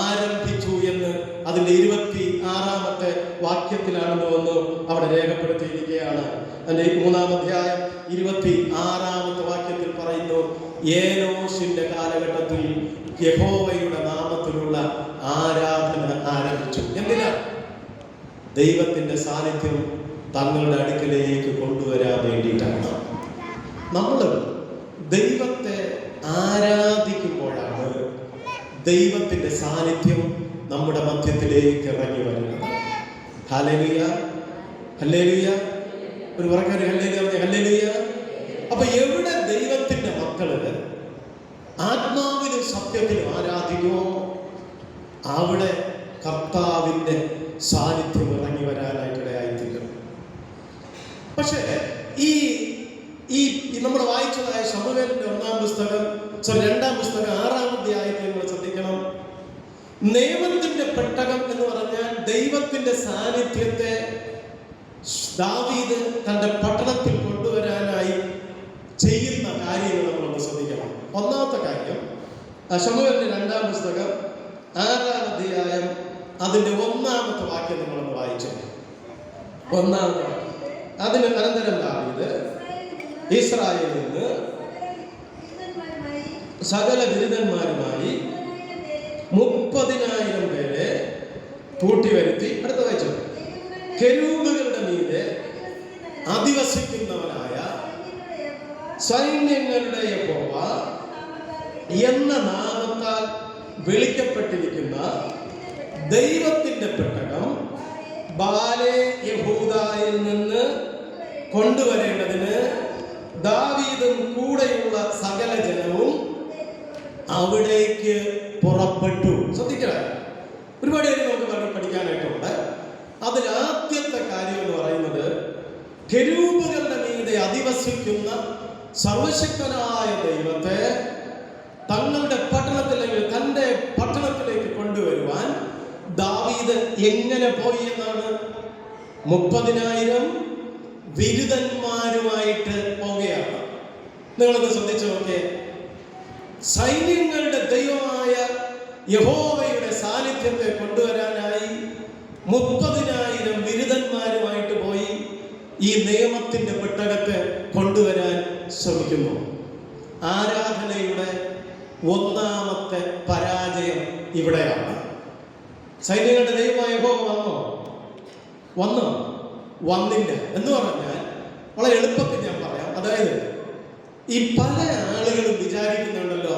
ആരംഭിച്ചു എന്ന് അതിന്റെ 26-ാമത്തെ വാക്യത്തിലാണെന്ന് വന്ന് അവിടെ രേഖപ്പെടുത്തിയിരിക്കുകയാണ്. അതിന്റെ 3-ാം അധ്യായം 26-ാമത്തെ വാക്യത്തിൽ പറയുന്നു, ഏനോശിന്റെ കാലഘട്ടത്തിൽ യഹോവയുടെ നാമത്തിലുള്ള ആരാധന ആരംഭിച്ചു. എന്തിനാ? ദൈവത്തിന്റെ സാന്നിധ്യം തങ്ങളുടെ അടുക്കലേക്ക് കൊണ്ടുവരാൻ വേണ്ടിയിട്ടാണ്. നമ്മൾ ദൈവത്തെ ആരാധിക്കുമ്പോഴാണ് ദൈവത്തിന്റെ സാന്നിധ്യം നമ്മുടെ മധ്യത്തിലേക്ക് ഇറങ്ങി വരുന്നത്. Hallelujah, hallelujah. ഒരു പറക്കാര് ഹല്ലേലൂയ, ഹല്ലേലൂയ. അപ്പൊ എവിടെ ദൈവത്തിന്റെ മക്കള് ആത്മാവിലും സത്യത്തിലും ആരാധിക്കുമോ അവിടെ കർത്താവിന്റെ സാന്നിധ്യം ഇറങ്ങി വരാനായിട്ടിടയായിത്തീരും. പക്ഷേ ഈ നമ്മൾ വായിച്ചതായ ശമൂവേലിന്റെ 2-ാം പുസ്തകം 6-ാം അധ്യായത്തെ നമ്മൾ ശ്രദ്ധിക്കണം. നിയമത്തിന്റെ പെട്ടകം എന്ന് പറഞ്ഞാൽ ദൈവത്തിന്റെ സാന്നിധ്യത്തെ ദാവീദ് തന്റെ പട്ടണത്തിൽ കൊണ്ടുവരാനായി ചെയ്യുന്ന കാര്യങ്ങൾ നമ്മളൊന്ന് ശ്രദ്ധിക്കണം. ഒന്നാമത്തെ കാര്യം, ശമൂവേലിന്റെ 2-ാം പുസ്തകം 6-ാം അധ്യായം അതിന്റെ 1-ാമത്തെ വാക്യം നമ്മളൊന്ന് വായിച്ചു. 1-ാമത്തെ വാക്യം, അതിന് അനന്തരം ദാവീദ് ഇസ്രായേലിൽ നിന്ന് സകല ബിരുദന്മാരുമായി 30,000 പേരെ കൂട്ടിവരുത്തി. അടുത്ത വായിച്ചു, കെരൂബുകളുടെ മീതെ അധിവസിക്കുന്നവനായ സൈന്യങ്ങളുടെ യഹോവ എന്ന നാമത്താൽ വിളിക്കപ്പെട്ടിരിക്കുന്ന ദൈവത്തിന്റെ പെട്ടകം ബാലെ യഹൂദയിൽ നിന്ന് കൊണ്ടുവരേണ്ടതിന് ദാവീദും കൂടെയുള്ള സകല ജനവും അവിടേക്ക് പുറപ്പെട്ടു. ശ്രദ്ധിക്കണം, ഒരുപാട് കാര്യം നമുക്ക് പഠിക്കാനായിട്ടുണ്ട്. അതിൽ ആദ്യത്തെ കാര്യം എന്ന് പറയുന്നത്, കെരൂബുകളുടെ മീതെ അധിവസിക്കുന്ന സർവശക്തനായ ദൈവത്തെ തങ്ങളുടെ പട്ടണത്തിലേക്ക്, തന്റെ പട്ടണത്തിലേക്ക് കൊണ്ടുവരുവാൻ ദാവീദ് എങ്ങനെ പോയി എന്നാണ്? 30,000 വിരുദന്മാരുമായിട്ട് പോവുകയാണ്. നിങ്ങളൊന്ന് ശ്രദ്ധിച്ചു നോക്കേ. സൈന്യങ്ങളുടെ ദൈവമായ യഹോവയുടെ സാന്നിധ്യത്തെ കൊണ്ടുവരാനായി 30,000 വിരുദന്മാരുമായിട്ട് പോയി ഈ നിയമത്തിന്റെ പെട്ടകത്തെ കൊണ്ടുവരാൻ ശ്രമിക്കുന്നു. ആരാധനയുടെ 1-ാമത്തെ പരാജയം ഇവിടെയാണ്. സൈന്യങ്ങളുടെ ദൈവമായ യഹോവ വന്നില്ല എന്ന് പറഞ്ഞാൽ വളരെ എളുപ്പത്തിൽ ഞാൻ പറയാം. അതായത് ഈ പല ആളുകളും വിചാരിക്കുന്നുണ്ടല്ലോ,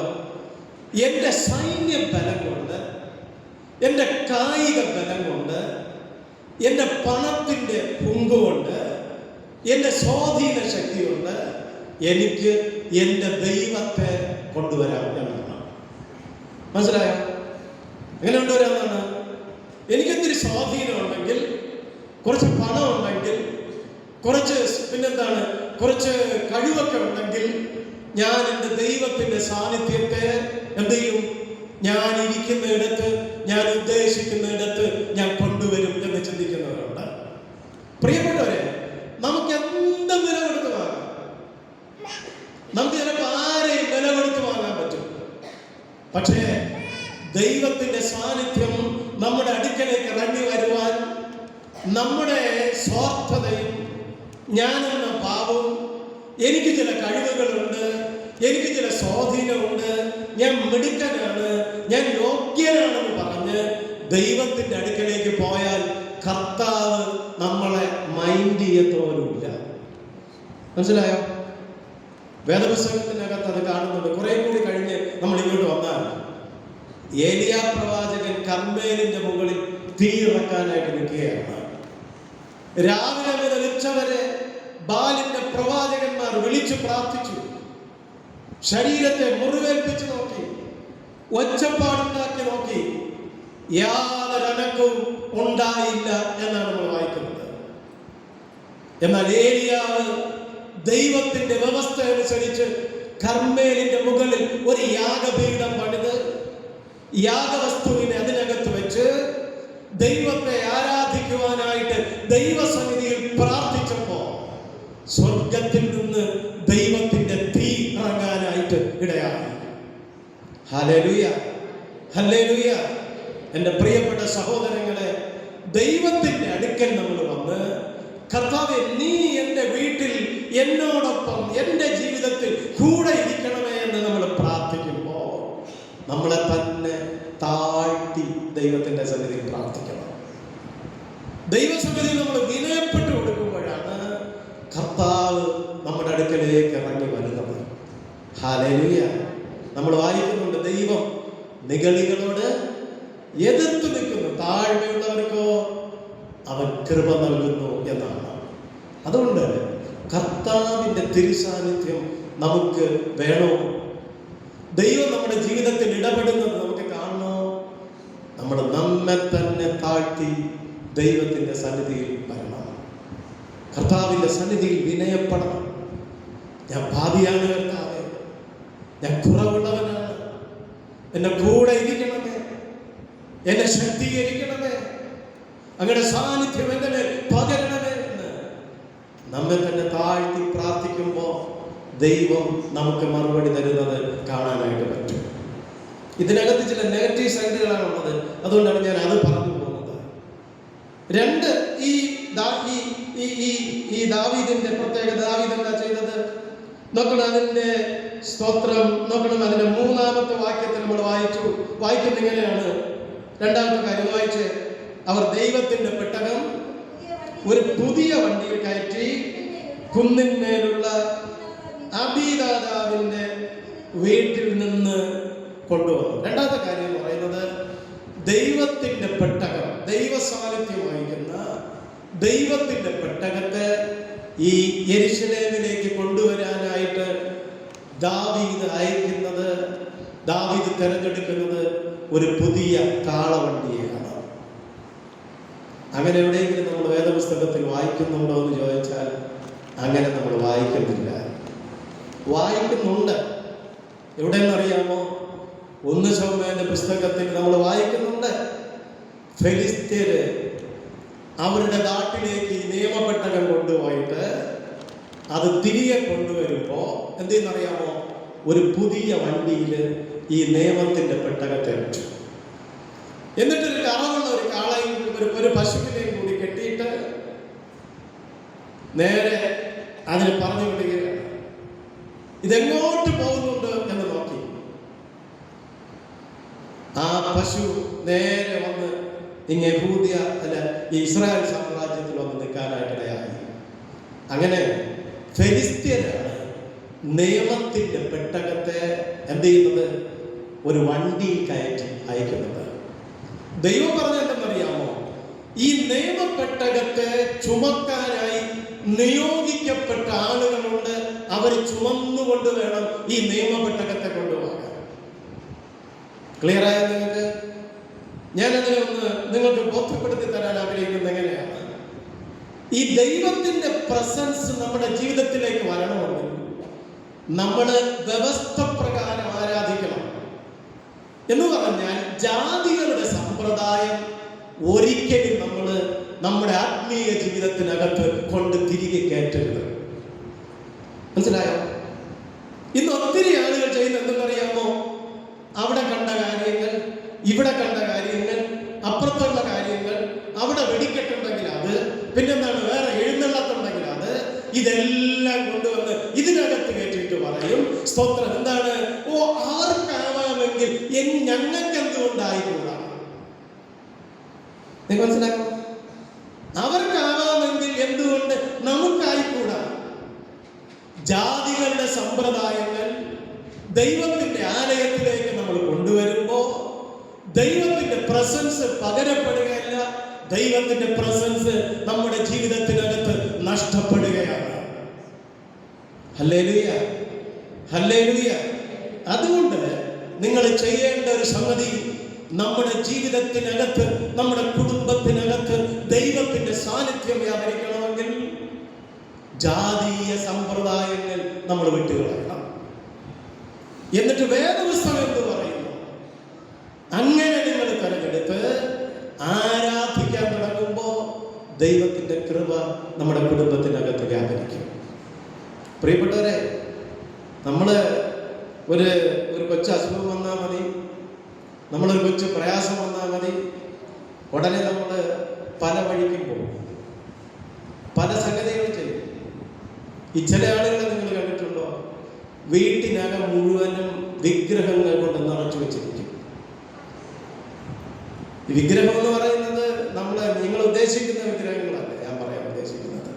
എൻ്റെ സൈന്യ ബലം കൊണ്ട്, എൻ്റെ കായിക ബലം കൊണ്ട്, എൻ്റെ പണത്തിൻ്റെ പുങ്കുകൊണ്ട്, എൻ്റെ സ്വാധീന ശക്തി കൊണ്ട് എനിക്ക് എൻ്റെ ദൈവത്തെ കൊണ്ടുവരാം എന്നതാണ്. മനസ്സിലായോ? എങ്ങനെ കൊണ്ടുവരാമെന്നാണ്? എനിക്കെന്തൊരു സ്വാധീനം ഉണ്ടെങ്കിൽ, കുറച്ച് പണം ഉണ്ടെങ്കിൽ, കുറച്ച് കഴിവൊക്കെ ഉണ്ടെങ്കിൽ ഞാൻ എൻ്റെ ദൈവത്തിന്റെ സാന്നിധ്യത്തെ എന്ത് ചെയ്യും? ഞാൻ ഇരിക്കുന്നിടത്ത്, ഞാൻ ഉദ്ദേശിക്കുന്നിടത്ത് ഞാൻ കൊണ്ടുവരും എന്ന് ചിന്തിക്കുന്നവരുണ്ട്. പ്രിയപ്പെട്ടവരെ, നമുക്ക് എന്ത് വില കൊടുത്ത് വാങ്ങാം. നമുക്ക് ചിലപ്പോൾ ആരെയും വില കൊടുത്ത് വാങ്ങാൻ പറ്റും. പക്ഷേ ദൈവത്തിന്റെ സാന്നിധ്യം നമ്മുടെ അടുക്കലേക്ക് ഇറങ്ങി വരുവാൻ നമ്മുടെ സ്വാർത്ഥതയും ഞാനെന്ന ഭാവവും, എനിക്ക് ചില കഴിവുകളുണ്ട്, എനിക്ക് ചില സ്വാധീനമുണ്ട്, ഞാൻ മിടുക്കനാണ്, ഞാൻ യോഗ്യനാണെന്ന് പറഞ്ഞ് ദൈവത്തിന്റെ അടുക്കലേക്ക് പോയാൽ കർത്താവ് നമ്മളെ മൈൻഡ് ചെയ്യത്തോലുമില്ല. മനസ്സിലായോ? വേദപുസ്തകത്തിനകത്ത് അത് കാണുന്നുണ്ട്. കുറെ കൂടി കഴിഞ്ഞ് നമ്മൾ ഇങ്ങോട്ട് വന്നാൽ ഏലിയാ പ്രവാചകൻ കർമ്മേലിന്റെ മുകളിൽ തീ ഇറക്കാനായിട്ട് നിൽക്കുകയാണ്. രാവിലെ മുതൽ ഉച്ചവരെ ബാലിന്റെ പ്രവാചകന്മാർ വിളിച്ചു പ്രാർത്ഥിച്ചു, ശരീരത്തെ മുറിവേൽപ്പിച്ചു നോക്കി, ഒച്ചപ്പാടുണ്ടാക്കി നോക്കി, യാതൊരു അനക്കവും ഉണ്ടായില്ല എന്നാണ് നമ്മൾ വായിക്കുന്നത്. എന്നാൽ ഏലിയാവ് ദൈവത്തിന്റെ വ്യവസ്ഥ അനുസരിച്ച് കർമ്മേലിന്റെ മുകളിൽ ഒരു യാഗപീഠം പണിത് യാഗവസ്തുവിനെ അതിനകത്ത് വെച്ച് ദൈവത്തെ ആരാധിക്കുവാനായിട്ട് ദൈവസന്നിധിയിൽ പ്രാർത്ഥിച്ചപ്പോ സ്വർഗത്തിൽ നിന്ന് ദൈവത്തിന്റെ തീ ഇറങ്ങാനായിട്ട് ഇടയായി. Hallelujah, hallelujah. എൻ്റെ പ്രിയപ്പെട്ട സഹോദരങ്ങളെ, ദൈവത്തിന്റെ അടുക്കൽ നമ്മൾ വന്ന്, കർത്താവേ, നീ എൻ്റെ വീട്ടിൽ എന്നോടൊപ്പം എൻ്റെ ജീവിതത്തിൽ കൂടെ ഇരിക്കണമേ എന്ന് നമ്മൾ പ്രാർത്ഥിക്കുമ്പോൾ നമ്മളെ തന്നെ താഴ്ത്തി ദൈവത്തിന്റെ സന്നിധിയിൽ പ്രാർത്ഥിക്കണം. ദൈവസന്നിധിയിൽ നമ്മൾ വിനയപ്പെട്ടു കൊടുക്കുമ്പോഴാണ് കർത്താവ് നമ്മുടെ അടുക്കലേക്ക് ഇറങ്ങി വരുന്നത്. ഹല്ലേലൂയ. നമ്മൾ വായിക്കുന്നുണ്ട്, ദൈവം നിഗളികളോട് എതിർത്ത് നിൽക്കുന്നു, താഴ്മയുള്ളവർക്കോ അവൻ കൃപ നൽകുന്നു എന്നാണ്. അതുകൊണ്ട് കർത്താവിന്റെ തിരുസാന്നിധ്യം നമുക്ക് വേണോ? ദൈവം നമ്മുടെ ജീവിതത്തിൽ ഇടപെടുന്നത് നമുക്ക് കാണണോ? നമ്മൾ നമ്മെ തന്നെ താഴ്ത്തി ദൈവത്തിന്റെ സന്നിധിയിൽ വരണം. കർത്താവിന്റെ സന്നിധിയിൽ വിനയപ്പെടണം. ഞാൻ പാപിയാണ് കർത്താവേ, ഞാൻ കുറവുള്ളവനാണ്, എന്നെ കൂടെ ഇരിക്കണമേ, എന്നെ ശക്തീകരിക്കണമേ, അങ്ങയുടെ സാന്നിധ്യം എൻ്റെ മേൽ പകരണമേ എന്ന് നമ്മെ തന്നെ താഴ്ത്തി പ്രാർത്ഥിക്കുമ്പോൾ ദൈവം നമുക്ക് മറുപടി തരുന്നത് കാണാനായിട്ട് പറ്റും. ഇതിനകത്ത് ചില നെഗറ്റീവ് സൈഡുകളാണ് ഉള്ളത്, അതുകൊണ്ടാണ് ഞാൻ അത് പറഞ്ഞു പോകുന്നത്. രണ്ട്, ഈ ദാവീദിന്റെ പ്രത്യേകത. ദാവീദ് എന്താ ചെയ്തത് നോക്കണം. അതിന്റെ സ്തോത്രം നോക്കണം. അതിന്റെ 3-ാമത്തെ വാക്യത്തിൽ നമ്മൾ വായിക്കുന്ന ഇങ്ങനെയാണ്. 2-ാമത്തെ കാര്യം വായിച്ച്, അവർ ദൈവത്തിന്റെ പെട്ടകം ഒരു പുതിയ വണ്ടിയിൽ കയറ്റി കുന്നിന്മേലുള്ള അബീദാദാവിന്റെ വീട്ടിൽ നിന്ന് കൊണ്ടുവന്നു. 2-ാമത്തെ കാര്യം എന്ന് പറയുന്നത്, ദൈവത്തിന്റെ പെട്ടകം, ദൈവ സാന്നിധ്യം വഹിക്കുന്ന ദൈവത്തിന്റെ പെട്ടകത്തെ ഈ യെരുശലേമിലേക്ക് കൊണ്ടുവരാനായിട്ട് ദാവീദ് തിരഞ്ഞെടുക്കുന്നത് ഒരു പുതിയ കാളവണ്ടിയാണ്. അങ്ങനെ എവിടെയെങ്കിലും നമ്മൾ വേദപുസ്തകത്തിൽ വായിക്കുന്നുണ്ടോ എന്ന് ചോദിച്ചാൽ അങ്ങനെ നമ്മൾ വായിക്കുന്നില്ല. വായിക്കുന്നുണ്ട്. എവിടെയെന്നറിയാമോ? 1 ശമൂവേലിന്റെ പുസ്തകത്തിൽ നമ്മൾ വായിക്കുന്നുണ്ട്, ഫെലിസ്ത്യര് അവരുടെ നാട്ടിലേക്ക് ഈ നിയമപ്പെട്ടകം കൊണ്ടുപോയിട്ട് അത് തിരികെ കൊണ്ടുവരുമ്പോ എന്തെന്നറിയാമോ? ഒരു പുതിയ വണ്ടിയിൽ ഈ നിയമത്തിന്റെ പെട്ടകത്തെ വെച്ചു. എന്നിട്ട് ഒരു കറവുള്ള ഒരു കാളയും ഒരു പശുവിനെയും കൂടി കെട്ടിയിട്ട് നേരെ അതിന് പറഞ്ഞു വിടുകയാണ്. ഇതെങ്ങോട്ട് പോകുന്നുണ്ട് എന്ന് നോക്കി. ആ പശു നേരെ വന്ന് ഇസ്രായേൽ സാമ്രാജ്യത്തിൽ വന്ന് നിൽക്കാനായിട്ടിടയായി. അങ്ങനെ ഫെലിസ്ത്യരാണ് നിയമത്തിന്റെ പെട്ടകത്തെ എന്ത് ചെയ്യുന്നത്? ഒരു വണ്ടിയിൽ കയറ്റി അയക്കുന്നത്. ദൈവം പറഞ്ഞെന്തെന്നറിയാമോ? ഈ നിയമപ്പെട്ടകത്തെ ചുമക്കാനായി നിയോഗിക്കപ്പെട്ട ആളുകളുണ്ട്. അവർ ചുമന്നുകൊണ്ട് വേണം ഈ നിയമപ്പെട്ടകത്തെ കൊണ്ടുപോകാൻ. ക്ലിയർ ആയ നിങ്ങൾക്ക്? ഞാനതിനെ ഒന്ന് നിങ്ങൾക്ക് ബോധ്യപ്പെടുത്തി തരാൻ ആഗ്രഹിക്കുന്നത് എങ്ങനെയാണ്? ഈ ദൈവത്തിന്റെ പ്രസൻസ് നമ്മുടെ ജീവിതത്തിലേക്ക് വരണമെങ്കിൽ നമ്മൾ വ്യവസ്ഥ പ്രകാരം ആരാധിക്കണം. എന്ന് പറഞ്ഞാൽ ജാതികളുടെ സമ്പ്രദായം ഒരിക്കലും നമ്മൾ നമ്മുടെ ആത്മീയ ജീവിതത്തിനകത്ത് കൊണ്ട് തിരികെ കയറ്റരുത്. മനസ്സിലായോ? ഇന്ന് ഒത്തിരി ആളുകൾ ചെയ്യുന്ന എന്തെന്നറിയാമോ? അവിടെ കണ്ട കാര്യങ്ങൾ, ഇവിടെ കണ്ട കാര്യങ്ങൾ, അപ്പുറത്തുള്ള കാര്യങ്ങൾ, അവിടെ വെടിക്കെട്ടുണ്ടെങ്കിൽ അത്, പിന്നെന്താണ് വേറെ എഴുന്നള്ളത്തുണ്ടെങ്കിൽ അത്, ഇതെല്ലാം കൊണ്ടുവന്ന് ഇതിനകത്ത് കയറ്റിയിട്ട് പറയും സ്തോത്രം. എന്താണ്? ഓ, അവർക്കാവാമെങ്കിൽ ഞങ്ങൾക്ക് എന്തുകൊണ്ടായിക്കൂടാ? നിങ്ങൾ മനസ്സിലാക്കണം. അവർക്കാവാമെങ്കിൽ എന്തുകൊണ്ട് നമുക്കായിക്കൂടാ? ജാതികളുടെ സമ്പ്രദായങ്ങൾ ദൈവത്തിന്റെ ആലയത്തിലേക്ക് നമ്മൾ കൊണ്ടുവരുമ്പോ ദൈവത്തിന്റെ പ്രസൻസ് പകരപ്പെടുകയല്ല, ദൈവത്തിന്റെ പ്രസൻസ് നമ്മുടെ ജീവിതത്തിനകത്ത് നഷ്ടപ്പെടുകയാണ്. Hallelujah, hallelujah. അതുകൊണ്ട് നിങ്ങൾ ചെയ്യേണ്ട ഒരു സംഗതി, നമ്മുടെ ജീവിതത്തിനകത്ത്, നമ്മുടെ കുടുംബത്തിനകത്ത് ദൈവത്തിന്റെ സാന്നിധ്യം വ്യാപരിക്കണമെങ്കിൽ ജാതീയ സമ്പ്രദായങ്ങൾ നമ്മൾ വിട്ടുകളയണം. എന്നിട്ട് വേദപുസ്തകം എന്ന് പറയുന്നു, അങ്ങനെ നിങ്ങൾ തെരഞ്ഞെടുത്ത് ആരാധിക്കാൻ തുടങ്ങുമ്പോ ദൈവത്തിന്റെ കൃപ നമ്മുടെ കുടുംബത്തിനകത്ത് വ്യാപരിക്കും. പ്രിയപ്പെട്ടവരെ, നമ്മള് ഒരു കൊച്ചു അസുഖം വന്നാൽ മതി, നമ്മളൊരു കൊച്ചു പ്രയാസം വന്നാൽ മതി, ഉടനെ നമ്മൾ പല വഴിക്കും പോകും, പല സംഗതികളും ചെയ്യും. ഈ ചില ആളുകളെ നിങ്ങൾ കണ്ടിട്ടുണ്ടോ? വീട്ടിനകം മുഴുവനും വിഗ്രഹങ്ങൾ കൊണ്ട് നിറച്ചു വെച്ചിരിക്കും. ഈ വിഗ്രഹം എന്ന് പറയുന്നത് നിങ്ങൾ ഉദ്ദേശിക്കുന്ന വിഗ്രഹങ്ങളല്ല ഞാൻ പറയാൻ ഉദ്ദേശിക്കുന്നത്.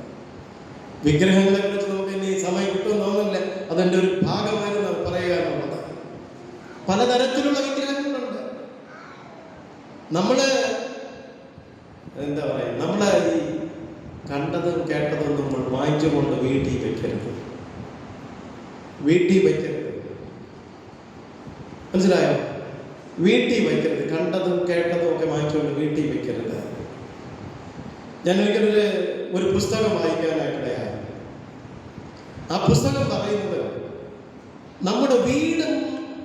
വിഗ്രഹങ്ങളെ കുറിച്ച് നമുക്ക് ഇനി സമയം കിട്ടുമെന്ന് തോന്നുന്നില്ല, അതിൻ്റെ ഒരു ഭാഗമായി പറയുക എന്നുള്ളത്. പലതരത്തിലുള്ള വിഗ്രഹങ്ങളുണ്ട്. എന്താ പറയുക, നമ്മളെ ഈ കണ്ടതും കേട്ടതും നമ്മൾ വാങ്ങിച്ചുകൊണ്ട് വീട്ടിൽ വയ്ക്കരുത്. മനസ്സിലായോ? വീട്ടിൽ വയ്ക്കരുത്. കണ്ടതും കേട്ടതും ഒക്കെ വാങ്ങിച്ചുകൊണ്ട് വീട്ടിൽ വയ്ക്കരുത്. ഞാൻ ഒരിക്കലൊരു ഒരു പുസ്തകം വായിക്കാനായിട്ടിടയായി. ആ പുസ്തകം പറയുന്നത് നമ്മുടെ വീടും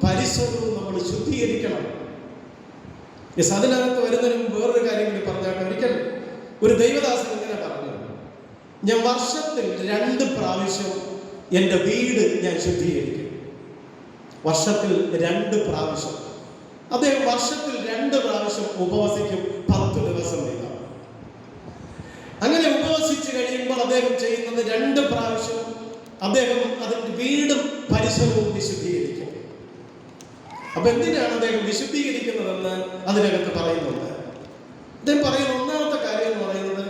പരിസരവും നമ്മൾ ശുദ്ധീകരിക്കണം. അതിനകത്ത് വരുന്നതിനും വേറൊരു കാര്യം കൂടി പറഞ്ഞാൽ, ഒരിക്കൽ ഒരു ദൈവദാസൻ ഇങ്ങനെ പറഞ്ഞു, ഞാൻ വർഷത്തിൽ 2 പ്രാവശ്യം എൻ്റെ വീട് ഞാൻ ശുദ്ധീകരിക്കും. വർഷത്തിൽ 2 പ്രാവശ്യം. അദ്ദേഹം വർഷത്തിൽ 2 പ്രാവശ്യം ഉപവസിക്കും, 10 ദിവസം വീതം. അങ്ങനെ ഉപവസിച്ച് കഴിയുമ്പോൾ അദ്ദേഹം ചെയ്യുന്നത് 2 പ്രാവശ്യം അദ്ദേഹം അതിൻ്റെ വീടും പരിസരവും വിശുദ്ധീകരിക്കും. അപ്പൊ എന്തിനാണ് അദ്ദേഹം വിശുദ്ധീകരിക്കുന്നതെന്ന് അതിനകത്ത് പറയുന്നുണ്ട്. അദ്ദേഹം പറയുന്ന ഒന്നാമത്തെ കാര്യം എന്ന് പറയുന്നത്,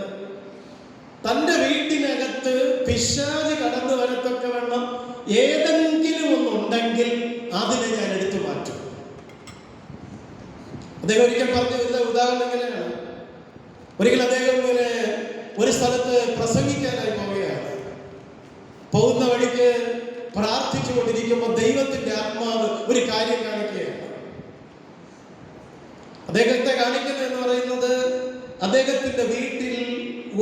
തൻ്റെ വീട്ടിനകത്ത് പിശാച് കടന്നു വരത്തൊക്കെ വേണം ഏതെങ്കിലും ഒന്നുണ്ടെങ്കിൽ അതിനെ ഞാൻ എടുത്തു മാറ്റും. അദ്ദേഹം ഒരിക്കൽ പറഞ്ഞ ഉദാഹരണം എങ്ങനെയാണ്? ഒരിക്കൽ അദ്ദേഹം ഇങ്ങനെ ഒരു സ്ഥലത്ത് പ്രസംഗിക്കാനായി പോവുകയാണ്. പോകുന്ന വഴിക്ക് പ്രാർത്ഥിച്ചു കൊണ്ടിരിക്കുമ്പോൾ ദൈവത്തിന്റെ ആത്മാവ് ഒരു കാര്യം കാണിക്കുകയാണ്. അദ്ദേഹത്തെ കാണിക്കുന്നത് എന്ന് പറയുന്നത്, അദ്ദേഹത്തിന്റെ വീട്ടിൽ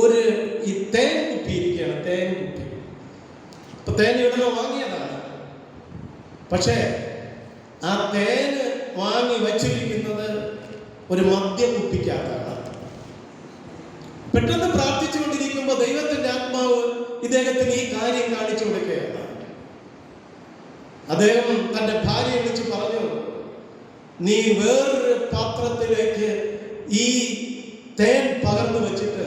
ഒരു ഈ തേൻ കുപ്പി ഇരിക്കുകയാണ്. തേൻ കുപ്പി. ഇപ്പൊ തേൻ ഇവിടെ വാങ്ങിയതാണ്, പക്ഷേ ആ തേന് വാങ്ങി വച്ചിരിക്കുന്നത് ഒരു മദ്യക്കുപ്പിക്കകത്താണ്. പെട്ടെന്ന് പ്രാർത്ഥിച്ചുകൊണ്ടിരിക്കുമ്പോൾ ദൈവത്തിന്റെ ആത്മാവ് ഇദ്ദേഹത്തിന് ഈ കാര്യം കാണിച്ചു കൊടുക്കുകയാണ്. അദ്ദേഹം തന്റെ ഭാര്യയെ വിളിച്ച് പറഞ്ഞു, നീ വേറൊരു പാത്രത്തിലേക്ക് ഈ തേൻ പകർന്നു വെച്ചിട്ട്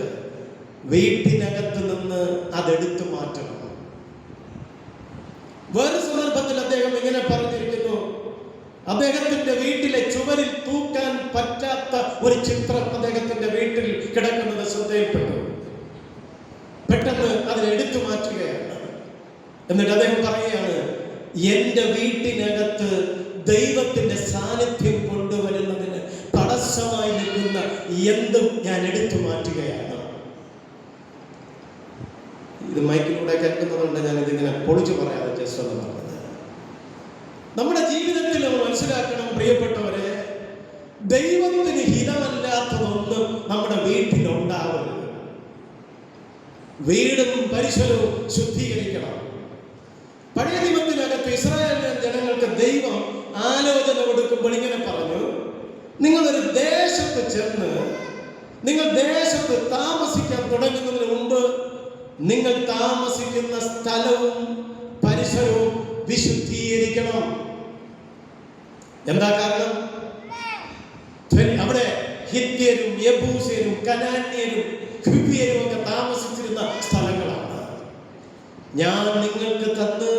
വീട്ടിനകത്ത് നിന്ന് അതെടുത്തു മാറ്റണം. വേറെ സന്ദർഭത്തിൽ അദ്ദേഹം ഇങ്ങനെ പറഞ്ഞിരിക്കുന്നു, അദ്ദേഹത്തിന്റെ വീട്ടിലെ ചുവരിൽ തൂക്കാൻ പറ്റാത്ത ഒരു ചിത്രം അദ്ദേഹത്തിന്റെ വീട്ടിൽ കിടക്കുന്നത് ശ്രദ്ധയിൽപ്പെട്ടു. പെട്ടെന്ന് അതിനെടുത്തു മാറ്റുകയാണ്. എന്നിട്ട് അദ്ദേഹം പറയുകയാണ്, എന്റെ വീട്ടിനകത്ത് ദൈവത്തിന്റെ സാന്നിധ്യം കൊണ്ടുവരുന്നതിന് തടസ്സമായി നിൽക്കുന്ന എന്തും ഞാൻ എടുത്തു മാറ്റുകയാണ്. ഇത് മൈക്കിലൂടെ കേൾക്കുന്നതുകൊണ്ട് ഞാൻ ഇതിങ്ങനെ പൊളിച്ചു പറയാതെ ജസ്റ്റ് എന്ന് പറഞ്ഞത്. നമ്മുടെ ജീവിതത്തിൽ നമ്മൾ മനസ്സിലാക്കണം പ്രിയപ്പെട്ടവരെ, ദൈവത്തിന് ഹിതമല്ലാത്തതൊന്നും നമ്മുടെ വീട്ടിലുണ്ടാവരുത്. വീടും പരിസരവും ശുദ്ധീകരിക്കണം. പഴയ നിയമത്തിനകത്ത് ഇസ്രായേലിലെ ജനങ്ങൾക്ക് ദൈവം ആലോചന കൊടുക്കുമ്പോൾ ഇങ്ങനെ പറഞ്ഞു, നിങ്ങളൊരു ദേശത്ത് ചെന്ന് നിങ്ങൾ ദേശത്ത് താമസിക്കാൻ തുടങ്ങുന്നതിന് മുമ്പ് നിങ്ങൾ താമസിക്കുന്ന സ്ഥലവും പരിസരവും വിശുദ്ധീകരിക്കണം. എന്താ കാരണം? അവിടെ ഹിത്യരും യെബൂസ്യരും കനാന്യരും ഹിവ്യരും ഒക്കെ താമസിച്ചിരുന്ന സ്ഥലങ്ങളാണ്. ഞാൻ നിങ്ങൾക്ക് തന്ന്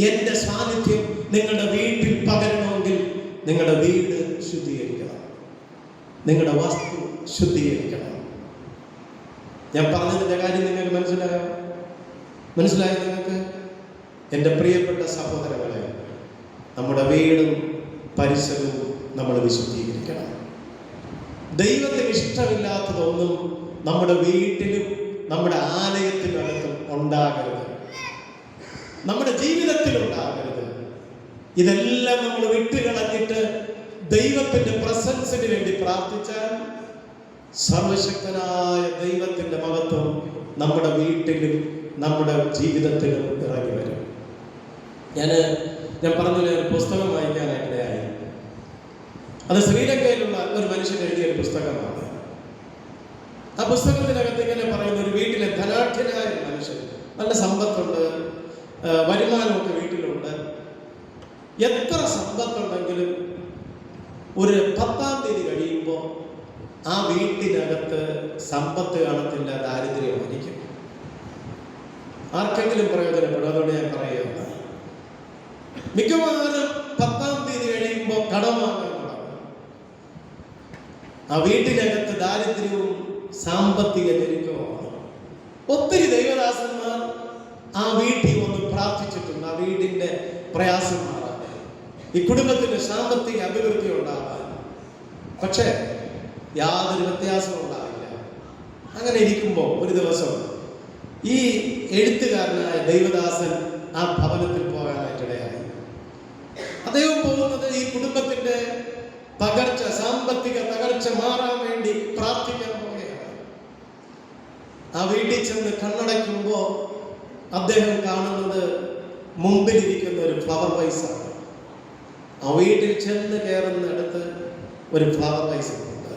എന്റെ സാന്നിധ്യം നിങ്ങളുടെ വീട്ടിൽ പകരണമെങ്കിൽ നിങ്ങളുടെ വീട് ശുദ്ധീകരിക്കണം, നിങ്ങളുടെ വസ്തു ശുദ്ധീകരിക്കണം. ഞാൻ പറഞ്ഞതിന്റെ കാര്യം നിങ്ങൾക്ക് മനസ്സിലായോ നിങ്ങൾക്ക്? എൻ്റെ പ്രിയപ്പെട്ട സഹോദരങ്ങളെ, നമ്മുടെ വീടും പരിസരവും നമ്മൾ വിശുദ്ധീകരിക്കണം. ദൈവത്തിന് ഇഷ്ടമില്ലാത്തതൊന്നും നമ്മുടെ വീട്ടിലും നമ്മുടെ ആലയത്തിനകത്തും ഉണ്ടാകരുത്, നമ്മുടെ ജീവിതത്തിൽ ഉണ്ടാകരുത്. ഇതെല്ലാം നമ്മൾ വിട്ടുകളഞ്ഞിട്ട് ദൈവത്തിന്റെ പ്രസൻസിന് വേണ്ടി പ്രാർത്ഥിച്ചാൽ സർവശക്തനായ ദൈവത്തിന്റെ മഹത്വം നമ്മുടെ വീട്ടിലും നമ്മുടെ ജീവിതത്തിലും ഇറങ്ങി വരും. ഞാൻ പറഞ്ഞ ഒരു പുസ്തകം വായിക്കാനായിട്ടിടയായി. അത് ശ്രീലങ്കയിലുള്ള ഒരു മനുഷ്യൻ എഴുതിയ ഒരു പുസ്തകമാണ്. ആ പുസ്തകത്തിനകത്ത് ഇങ്ങനെ പറയുന്ന, ഒരു വീട്ടിലെ ധനാഢ്യനായ ഒരു മനുഷ്യൻ, നല്ല സമ്പത്തുണ്ട്, വരുമാനമൊക്കെ വീട്ടിലുണ്ട്. എത്ര സമ്പത്തുണ്ടെങ്കിലും ഒരു 10-ാം തീയതി കഴിയുമ്പോൾ ആ വീട്ടിനകത്ത് സമ്പത്ത് കാണത്തില്ല, ദാരിദ്ര്യമായിരിക്കും. ആർക്കെങ്കിലും പ്രയോജനപ്പെടും? അതുകൊണ്ട് ഞാൻ പറയുകയാണ്, മിക്കവാറും 10-ാം തീയതി കഴിയുമ്പോൾ കടം വാങ്ങാൻ തുടങ്ങും. ആ വീട്ടിനകത്ത് ദാരിദ്ര്യവും സാമ്പത്തിക ഞെരുക്കവുമാണ്. ഒത്തിരി ദൈവദാസന്മാർ ആ വീട്ടിൽ വന്ന് പ്രാർത്ഥിച്ചിട്ടുണ്ട്, ആ വീടിന്റെ പ്രയാസം മാറാൻ, ഈ കുടുംബത്തിന് സാമ്പത്തിക അഭിവൃദ്ധി ഉണ്ടാകാൻ. പക്ഷേ യാതൊരു വ്യത്യാസവും ഉണ്ടാവില്ല. അങ്ങനെ ഇരിക്കുമ്പോൾ ഒരു ദിവസം ഈ എഴുത്തുകാരനായ ദൈവദാസൻ ആ ഭവനത്തിൽ പോകാനായിട്ടിടയായി. അദ്ദേഹം പോകുന്നത് ഈ കുടുംബത്തിന്റെ തകർച്ച, സാമ്പത്തിക തകർച്ച മാറാൻ വേണ്ടി പ്രാർത്ഥിക്കാൻ പോവുകയാണ്. ആ വീട്ടിൽ ചെന്ന് കണ്ണടയ്ക്കുമ്പോൾ അദ്ദേഹം കാണുന്നത് മുമ്പിലിരിക്കുന്ന ഒരു ഫ്ലവർ വൈസാണ്. ആ വീട്ടിൽ ചെന്ന് കയറുന്നിടത്ത് ഒരു ഫ്ലവർ വൈസ് ഉണ്ട്.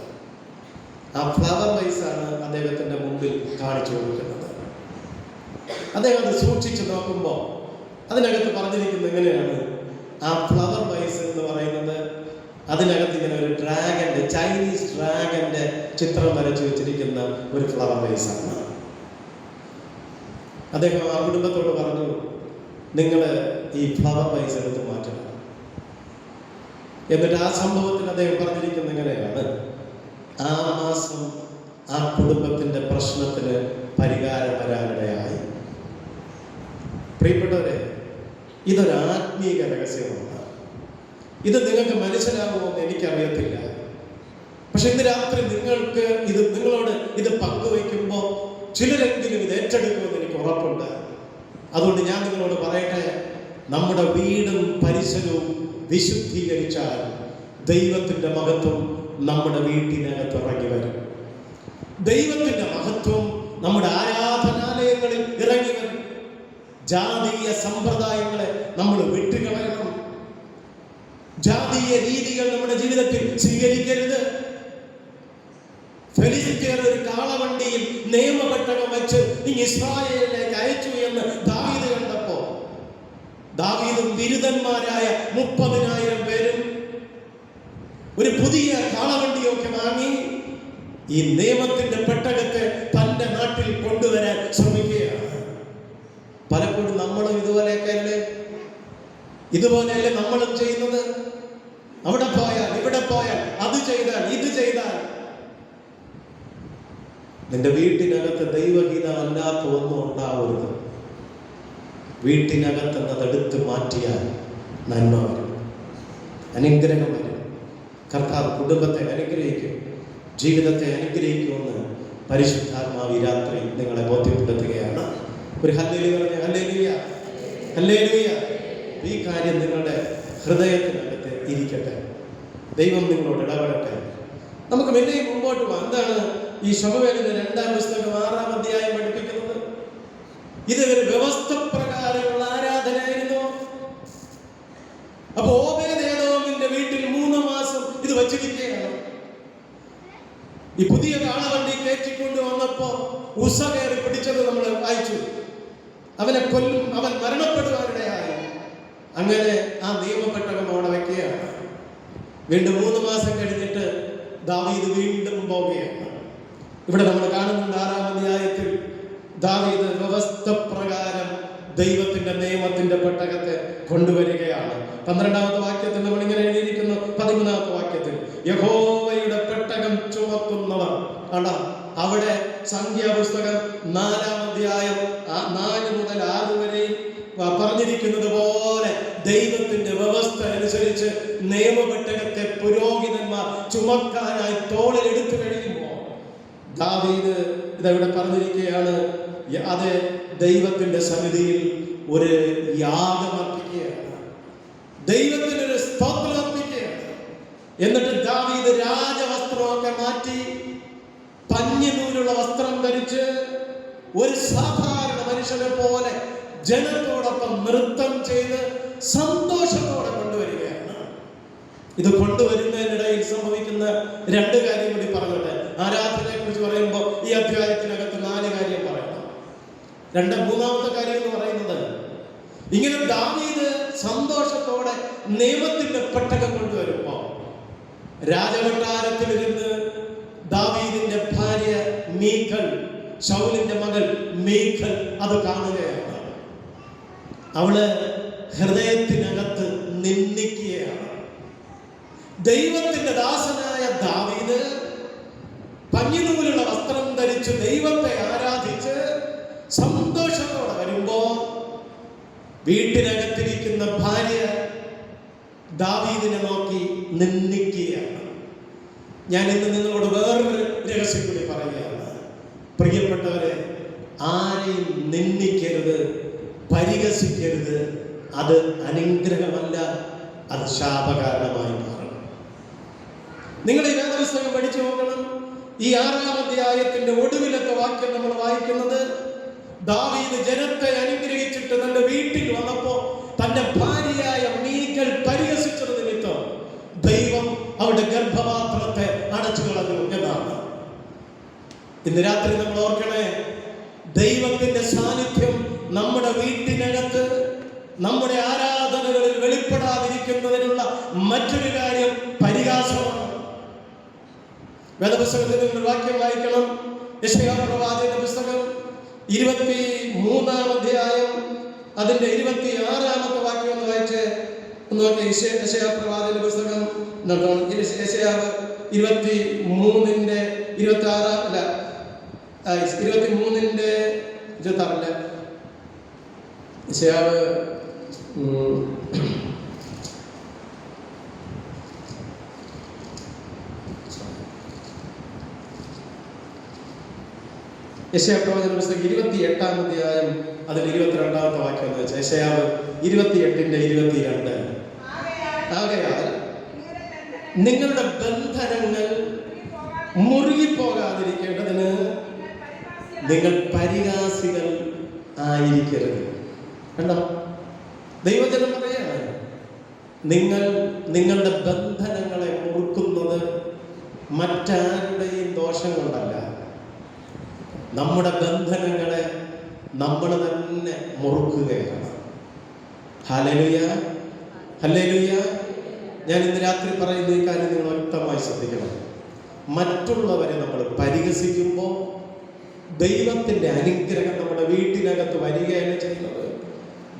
ആ ഫ്ലവർ വൈസാണ് അദ്ദേഹത്തിന്റെ മുമ്പിൽ കാണിച്ചു കൊടുക്കുന്നത്. അദ്ദേഹം അത് സൂക്ഷിച്ചു നോക്കുമ്പോൾ അതിനകത്ത് പറഞ്ഞിരിക്കുന്നത് എങ്ങനെയാണ്? ആ ഫ്ലവർ വൈസ് എന്ന് പറയുന്നത് അതിനകത്ത് ഇങ്ങനെ ഒരു ഡ്രാഗന്റെ, ചൈനീസ് ഡ്രാഗന്റെ ചിത്രം വരച്ചു വെച്ചിരിക്കുന്ന ഒരു ഫ്ലവർ വൈസാണ്. അദ്ദേഹം ആ കുടുംബത്തോട് പറഞ്ഞു, നിങ്ങൾ ഈ ഫ്ലവർ വൈസ് എടുത്ത് മാറ്റണം. എന്നിട്ട് ആ സംഭവത്തിൽ അദ്ദേഹം പറഞ്ഞിരിക്കുന്നത് എങ്ങനെയാണ്? ആ മാസം ആ കുടുംബത്തിന്റെ പ്രശ്നത്തിന് പരിഹാരം വരാനിടയായി. പ്രിയപ്പെട്ടവരെ, ഇതൊരു ആത്മീക രഹസ്യമാണ്. ഇത് നിങ്ങൾക്ക് മനസ്സിലാകുമെന്ന് എനിക്കറിയത്തില്ല. പക്ഷെ ഇന്ന് രാത്രി നിങ്ങളോട് ഇത് പങ്കുവയ്ക്കുമ്പോൾ ചിലരെങ്കിലും ഇത് ഏറ്റെടുക്കുമെന്ന് എനിക്ക് ഉറപ്പുണ്ട്. അതുകൊണ്ട് ഞാൻ നിങ്ങളോട് പറയട്ടെ, നമ്മുടെ വീടും പരിസരവും വിശുദ്ധീകരിച്ചാൽ ദൈവത്തിന്റെ മഹത്വം നമ്മുടെ വീട്ടിനകത്ത് ഇറങ്ങി വരും. ദൈവത്തിന്റെ മഹത്വം നമ്മുടെ ആരാധനാലയങ്ങളിൽ ഇറങ്ങി വരും. ജാതീയ സമ്പ്രദായങ്ങളെ നമ്മൾ വിട്ടുകളയണം. ജാതീയ രീതികൾ നമ്മുടെ ജീവിതത്തിൽ സ്വീകരിക്കരുത്. ഫെലിസ്ത്യർ ഒരു കാളവണ്ടിയിൽ നിയമപെട്ടകം വെച്ച് ഇസ്രായേലിലേക്ക് അയച്ചു എന്ന് ദാവീദ് കണ്ടപ്പോ, ദാവീദും ബിരുദന്മാരായ 30,000 പേരും ഒരു പുതിയ കാളവണ്ടിയൊക്കെ വാങ്ങി ഈ നിയമത്തിന്റെ പെട്ടകത്തെ തന്റെ നാട്ടിൽ കൊണ്ടുവരാൻ ശ്രമിക്കുകയാണ്. പലപ്പോഴും നമ്മളും ഇതുപോലെയല്ലേ നമ്മളും ചെയ്യുന്നത്? അവിടെ പോയാൽ, ഇവിടെ പോയാൽ, അത് ചെയ്താൽ, ഇത് ചെയ്താൽ. നിന്റെ വീട്ടിനകത്ത് ദൈവഗീതം അല്ലാത്ത ഒന്നും ഉണ്ടാവരുത്. വീട്ടിനകത്ത് അതെടുത്ത് മാറ്റിയാൽ നന്മ വരും, അനുഗ്രഹം വരും. കർത്താവ് കുടുംബത്തെ അനുഗ്രഹിക്കും, ജീവിതത്തെ അനുഗ്രഹിക്കുമെന്ന് പരിശുദ്ധാത്മാവ് ഈ രാത്രി നിങ്ങളെ ബോധ്യപ്പെടുത്തുകയാണ്. ഒരു ഹല്ലേലൂയ പറഞ്ഞേ, ഹല്ലേലൂയ, ഹല്ലേലൂയ. ഈ കാര്യം നിങ്ങളുടെ ഹൃദയത്തിനകത്ത് ഇരിക്കട്ടെ. ദൈവം നിങ്ങളോട് ഇടപെടട്ടെ. നമുക്ക് പിന്നെയും മുമ്പോട്ട് പോകാം. എന്താണ് ഈ ശമൂവേലിന്റെ 2-ാം പുസ്തകം 6-ാം അധ്യായം പഠിപ്പിക്കുന്നത്? ഇത് ഒരു വ്യവസ്ഥ പ്രകാരമുള്ള ആരാധനയായിരുന്നു. അപ്പൊ ഓബേദ്-ഏദോമിന്റെ വീട്ടിൽ 3 മാസം ഇത് വച്ചിരിക്കുകയാണ്. ഈ പുതിയ കാളവണ്ടി കയറ്റിക്കൊണ്ട് വന്നപ്പോ ഉസ കയറി പിടിച്ചത് നമ്മൾ വായിച്ചു. അവനെ കൊല്ലും, അവൻ മരണപ്പെടുവാനിടയായി. അങ്ങനെ ആ നിയമപ്പെട്ടകം അവിടെ വെക്കുകയാണ്. വീണ്ടും 3 മാസം കഴിഞ്ഞിട്ട് ദാവീദ് വീണ്ടും പോവുകയാണ്. ഇവിടെ നമ്മൾ കാണുന്നുണ്ട് 6-ാം അധ്യായത്തിൽ ദാവീദ് വ്യവസ്ഥ പ്രകാരം ദൈവത്തിന്റെ നിയമത്തിന്റെ പെട്ടകത്തെ കൊണ്ടുവരികയാണ്. 12-ാമത്തെ വാക്യത്തിൽ നമ്മൾ ഇങ്ങനെ എഴുതിയിരിക്കുന്നു. 13-ാമത്തെ വാക്യത്തിൽ യഹോവയുടെ പെട്ടകം ചുമക്കുന്നവർ ആണ്. അവിടെ സംഖ്യാപുസ്തകം 4-ാം അധ്യായം 4 മുതൽ 6 വരെ പറഞ്ഞിരിക്കുന്നത് പോലെ ദൈവത്തിന്റെ വ്യവസ്ഥ അനുസരിച്ച് നിയമപെട്ടകത്തെ പുരോഹിതന്മാർ ചുമക്കാനായി തോളിൽ എടുത്തു കഴിയുമ്പോൾ ദാവീദ് ഇതവിടെ പറഞ്ഞിരിക്കുകയാണ്. അത് ദൈവത്തിന്റെ സന്നിധിയിൽ ഒരു യാഗമർപ്പിക്കുകയാണ്, ദൈവത്തിനൊരു സ്തോത്രം അർപ്പിക്കുകയാണ്. എന്നിട്ട് ദാവീദ് രാജവസ്ത്രമൊക്കെ മാറ്റി പഞ്ഞിനൂലുള്ള വസ്ത്രം ധരിച്ച് ഒരു സാധാരണ മനുഷ്യനെ പോലെ ജനത്തോടൊപ്പം നൃത്തം ചെയ്ത് സന്തോഷത്തോടെ കൊണ്ടുവരികയാണ്. ഇത് കൊണ്ടുവരുന്നതിനിടയിൽ സംഭവിക്കുന്ന 2 കാര്യം കൂടി പറഞ്ഞോട്ടെ. ആരാധനയെ കുറിച്ച് പറയുമ്പോൾ ഈ അധ്യായത്തിനകത്ത് 4 കാര്യം പറയണം. 3-ാമത്തെ കാര്യം എന്ന് പറയുന്നത്, ഇങ്ങനെ ദാവീദ് സന്തോഷത്തോടെ നിയമത്തിന്റെ പെട്ടകം കൊണ്ടുവരുമ്പോ രാജകൊട്ടാരത്തിലിരുന്ന് ദാവീദിന്റെ ഭാര്യ മീഖൽ, ശൗലിന്റെ മകൾ മീഖൽ അത് കാണുകയാണ്. അവള് ഹൃദയത്തിനകത്ത് നിന്ദിക്കുകയാണ്. ദൈവത്തിന്റെ ദാസനായ ദാവീദ് പഞ്ഞിനൂലുള്ള വസ്ത്രം ധരിച്ച് ദൈവത്തെ ആരാധിച്ച് സന്തോഷത്തോടെ വരുമ്പോ വീട്ടിനകത്തിരിക്കുന്ന ഭാര്യ ദാവീദിനെ നോക്കി നിന്ദിക്കുകയാണ്. ഞാൻ ഇന്ന് നിങ്ങളോട് വേറൊരു രഹസ്യം കൂടി പറയുകയാണ്. പ്രിയപ്പെട്ടവരെ, ആരെയും നിന്ദിക്കരുത്, പരിഹസിക്കരുത്. അത് അനുഗ്രഹമല്ല, അത് ശാപകാരണമായി മാറും. നിങ്ങൾ ഈ വേദപുസ്തകം പഠിച്ചു നോക്കണം. ഈ 6-ാം അധ്യായത്തിന്റെ ഒടുവിലത്തെ വാക്യം നമ്മൾ വായിക്കുന്നത്, ദാവീദ് ജനത്തെ അനുഗ്രഹിച്ചിട്ട് തന്റെ വീട്ടിൽ വന്നപ്പോ തന്റെ ഭാര്യയായ മീഖൽ പരിഹസിച്ചത് നിമിത്തം ദൈവം അവരുടെ ഗർഭപാത്രത്തെ അടച്ചു കളഞ്ഞു എന്നാണ്. ഇന്ന് രാത്രി നമ്മൾ ഓർക്കണേ, ദൈവത്തിന്റെ സാന്നിധ്യം നമ്മുടെ വീട്ടിനകത്ത് നമ്മുടെ ആരാധനകളിൽ വെളിപ്പെടാതിരിക്കുന്നതിനുള്ള മറ്റൊരു കാര്യം പരിഹാസമാണ്. വേദപുസ്തകത്തിൽ നിങ്ങൾ വാക്യം വായിക്കണം. യെശയ്യാപ്രവാചകന്റെ പുസ്തകം 23-ാം അധ്യായം അതിന്റെ 26-ാമത്തെ വാക്യം ഒന്ന് വായിച്ച് നോക്കി. യെശയ്യാപ്രവാചകന്റെ പുസ്തകം യെശയ്യാവ് 23-ന്റെ 26 23-ന്റെ 26 യെശയ്യാവ് യെശയ്യാപ്രവാചകന്റെ പുസ്തകം 28-ാം അധ്യായം അതിൽ 22-ാമത്തെ വാക്യം എന്ന് വെച്ചാൽ യെശയ്യാവ് 28-ന്റെ 22. ആകയാൽ നിങ്ങളുടെ ബന്ധനങ്ങൾ മുറുകിപ്പോകാതിരിക്കേണ്ടതിന് നിങ്ങൾ പരിഹാസികൾ ആയിരിക്കരുത്. കണ്ടോ, ദൈവജനം പറയാണ്, നിങ്ങൾ നിങ്ങളുടെ ബന്ധനങ്ങളെ മുറുക്കുന്നത് മറ്റാരുടെയും ദോഷം കൊണ്ടല്ല, നമ്മുടെ ബന്ധനങ്ങളെ നമ്മൾ തന്നെ മുറുക്കുകയാണ്. Hallelujah, hallelujah. ഞാൻ ഇന്ന് രാത്രി പറയുന്ന ഈ കാര്യം നിങ്ങൾ വ്യക്തമായി ശ്രദ്ധിക്കണം. മറ്റുള്ളവരെ നമ്മൾ പരിഹസിക്കുമ്പോൾ ദൈവത്തിന്റെ അനുഗ്രഹം നമ്മുടെ വീട്ടിനകത്ത് വരികയാണ് ചെയ്യുന്നത്.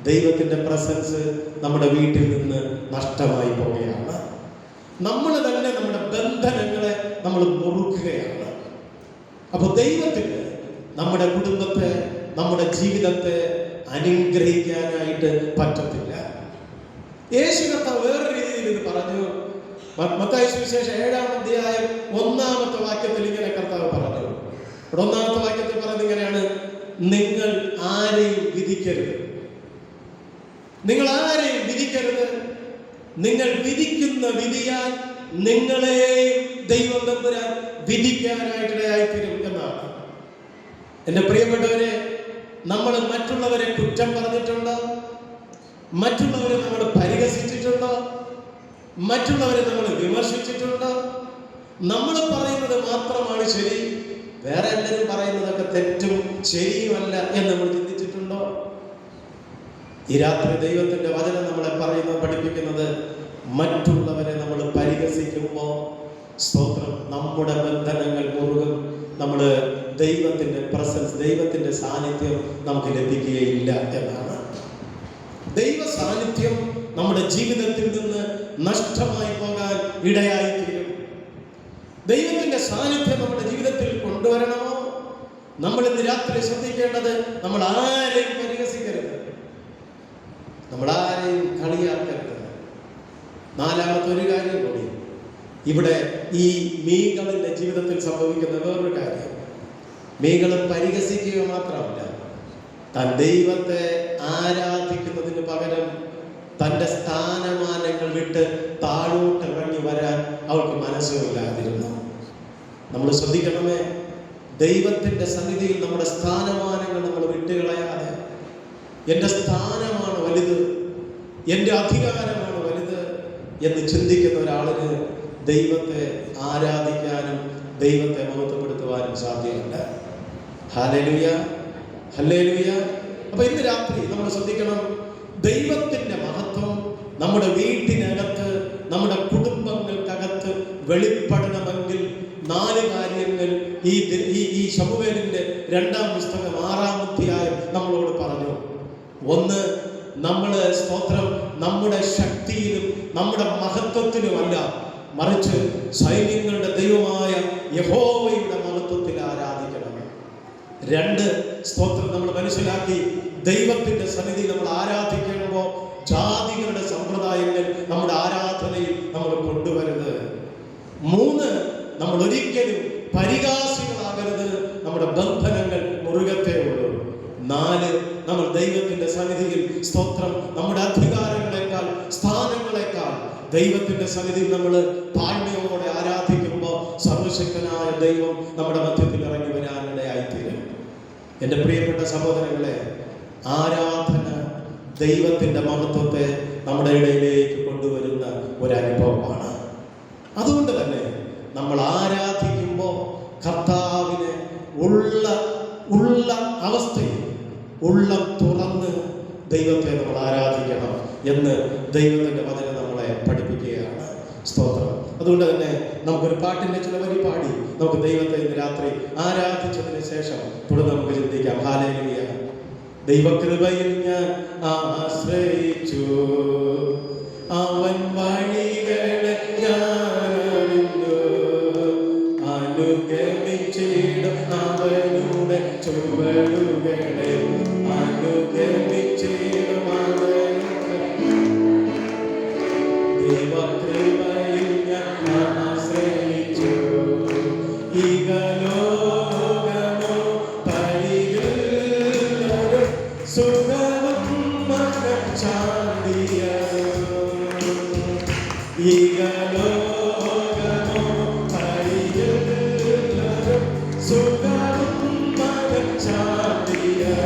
ദൈവത്തിന്റെ പ്രസൻസ് നമ്മുടെ വീട്ടിൽ നിന്ന് നഷ്ടമായി പോവുകയാണ്. നമ്മൾ തന്നെ നമ്മുടെ ബന്ധനങ്ങളെ നമ്മൾ മുറുക്കുകയാണ്. അപ്പൊ ദൈവത്തിന് നമ്മുടെ കുടുംബത്തെ, നമ്മുടെ ജീവിതത്തെ അനുഗ്രഹിക്കാനായിട്ട് പറ്റത്തില്ല. യേശു കർത്താവ് വേറൊരു രീതിയിൽ ഇത് പറഞ്ഞു. മത്തായി സുവിശേഷം 7-ാം അധ്യായം 1-ാമത്തെ വാക്യത്തിൽ ഇങ്ങനെ കർത്താവ് പറഞ്ഞു. 1-ാമത്തെ വാക്യത്തിൽ പറയുന്നത് ഇങ്ങനെയാണ്, നിങ്ങൾ ആരെയും വിധിക്കരുത്. നിങ്ങൾ ആരെയും വിധിക്കരുത്. നിങ്ങൾ വിധിക്കുന്ന വിധിയാൽ നിങ്ങളെയും ദൈവം തമ്പുരാൻ വിധിക്കാനായിട്ടിടയായിത്തീരും എന്നാണ്. എന്റെ പ്രിയപ്പെട്ടവരെ, നമ്മൾ മറ്റുള്ളവരെ കുറ്റം പറഞ്ഞിട്ടുണ്ടോ? മറ്റുള്ളവരെ നമ്മൾ പരിഹസിച്ചിട്ടുണ്ടോ? മറ്റുള്ളവരെ നമ്മൾ വിമർശിച്ചിട്ടുണ്ടോ? നമ്മൾ പറയുന്നത് മാത്രമാണ് ശരി, വേറെ എല്ലാവരും പറയുന്നതൊക്കെ തെറ്റും ശരിയുമല്ല എന്ന് നമ്മൾ ചിന്തിച്ചിട്ടുണ്ടോ? ഈ രാത്രി ദൈവത്തിന്റെ വചനം നമ്മളെ പറയുന്നത്, പഠിപ്പിക്കുന്നത്, മറ്റുള്ളവരെ നമ്മൾ പരിഹസിക്കുമ്പോൾ സ്തോത്രം, നമ്മുടെ ബന്ധനങ്ങൾ മുറുകും. നമ്മൾ ദൈവത്തിന്റെ പ്രസൻസ്, ദൈവത്തിന്റെ സാന്നിധ്യം നമുക്ക് ലഭിക്കുകയില്ല എന്നാണ്. ദൈവ സാന്നിധ്യം നമ്മുടെ ജീവിതത്തിൽ നിന്ന് നഷ്ടമായി പോകാൻ ഇടയായിത്തീരും. ദൈവത്തിന്റെ സാന്നിധ്യം നമ്മുടെ ജീവിതത്തിൽ കൊണ്ടുവരണമോ? നമ്മൾ ഇന്ന് രാത്രി ശ്രദ്ധിക്കേണ്ടത്, നമ്മൾ ആരെയും പരിഹസിക്കരുത്, നമ്മൾ ആരെയും കളിയാക്കരുത്. 4-ാമത്തെ ഒരു കാര്യം കൂടി ഇവിടെ ഈ മീഖലിന്റെ ജീവിതത്തിൽ സംഭവിക്കുന്ന വേറൊരു കാര്യം, മീഖൽ പരിഹസിക്കുക മാത്രമല്ല, താൻ ദൈവത്തെ ആരാധിക്കുന്നതിന് പകരം തൻ്റെ സ്ഥാനമാനങ്ങൾ വിട്ട് താഴോട്ട് ഇറങ്ങി വരാൻ അവൾക്ക് മനസ്സുമില്ലാതിരുന്നു. നമ്മൾ ശ്രദ്ധിക്കണമേ, ദൈവത്തിന്റെ സന്നിധിയിൽ നമ്മുടെ സ്ഥാനമാനങ്ങൾ നമ്മൾ വിട്ടുകളയാതെ, എൻ്റെ സ്ഥാനമാണ് വലുത്, എൻ്റെ അധികാരമാണ് വലുത് എന്ന് ചിന്തിക്കുന്ന ഒരാളിന് ദൈവത്തെ ആരാധിക്കാനും ദൈവത്തെ മഹത്വപ്പെടുത്തുവാനും സാധ്യമല്ല. Hallelujah, hallelujah. അപ്പൊ ഇന്ന് രാത്രി നമ്മൾ ശ്രദ്ധിക്കണം, ദൈവത്തിന്റെ മഹത്വം നമ്മുടെ വീട്ടിനകത്ത്, നമ്മുടെ കുടുംബങ്ങൾക്കകത്ത് വെളിപ്പെടണമെങ്കിൽ 4 കാര്യങ്ങൾ ഈ ശമൂവേലിന്റെ 2-ാം പുസ്തകം 6-ാം അധ്യായം നമ്മളോട് പറഞ്ഞു. ഒന്ന്, നമ്മള് സ്തോത്രം നമ്മുടെ ശക്തിയിലും നമ്മുടെ മഹത്വത്തിലുമല്ല, മറിച്ച് സൈന്യങ്ങളുടെ ദൈവമായ യഹോവയുടെ മഹത്വത്തിൽ ആരാധിക്കണം. 2, സ്തോത്രം നമ്മൾ മനസ്സിലാക്കി ദൈവത്തിന്റെ സന്നിധി നമ്മൾ ആരാധിക്കുമ്പോൾ ജാതികളുടെ സമ്പ്രദായങ്ങൾ നമ്മുടെ ആരാധനയിൽ നമ്മൾ കൊണ്ടുവരുന്നത്. 3, നമ്മൾ ഒരിക്കലും പരിഹാസികളാകരുത്, നമ്മുടെ ബന്ധനങ്ങൾ മുറുകത്തേ ഉള്ളൂ. 4, നമ്മൾ ദൈവത്തിന്റെ സന്നിധിയിൽ സ്തോത്രം നമ്മുടെ അധികാരങ്ങളെക്കാൾ സ്ഥാനങ്ങളെക്കാൾ ദൈവത്തിന്റെ സന്നിധിയിൽ നമ്മൾ താഴ്മയോടെ ആരാധിക്കുമ്പോൾ സർവശക്തനായ ദൈവം നമ്മുടെ മധ്യത്തിൽ ഇറങ്ങി വരാനിടയായിത്തീരും. എൻ്റെ പ്രിയപ്പെട്ട സഹോദരങ്ങളെ, ആരാധന ദൈവത്തിന്റെ മഹത്വത്തെ നമ്മുടെ ഇടയിലേക്ക് കൊണ്ടുവരുന്ന ഒരനുഭവമാണ്. അതുകൊണ്ട് തന്നെ നമ്മൾ ആരാധിക്കുമ്പോൾ കർത്താവിനെ ഉള്ള അവസ്ഥയിൽ ഉള്ളം തുറന്ന് ദൈവത്തെ നമ്മൾ ആരാധിക്കണം എന്ന് ദൈവത്തിന്റെ വചനം നമ്മളെ പഠിപ്പിക്കുകയാണ്. സ്തോത്രം. അതുകൊണ്ട് തന്നെ നമുക്കൊരു പാട്ടിന്റെ ചില വരി പാടി നമുക്ക് ദൈവത്തെ ഇന്ന് രാത്രി ആരാധിച്ചതിന് ശേഷം തുടർന്ന് നമുക്ക് ചിന്തിക്കാം. ഹല്ലേലൂയ. ദൈവകൃപയിൽ ഞാൻ ആശ്രയിച്ചു, അവൻ വഴികളെ ഞാൻ അറിഞ്ഞു, അനുഗമിച്ചിടും അവനുടെ ചുവടുകളെ, അനുഗമിച്ചിടും അവനുടെ. ദൈവകൃപയിൽ ഞാൻ ആശ്രയിച്ചു, ഇഹലോകമോ പരിഗണനോ സുഖവും മനഃശാന്തിയോ, ഇഹലോകമോ പരിഗണനോ സുഖവും മനഃശാന്തിയോ,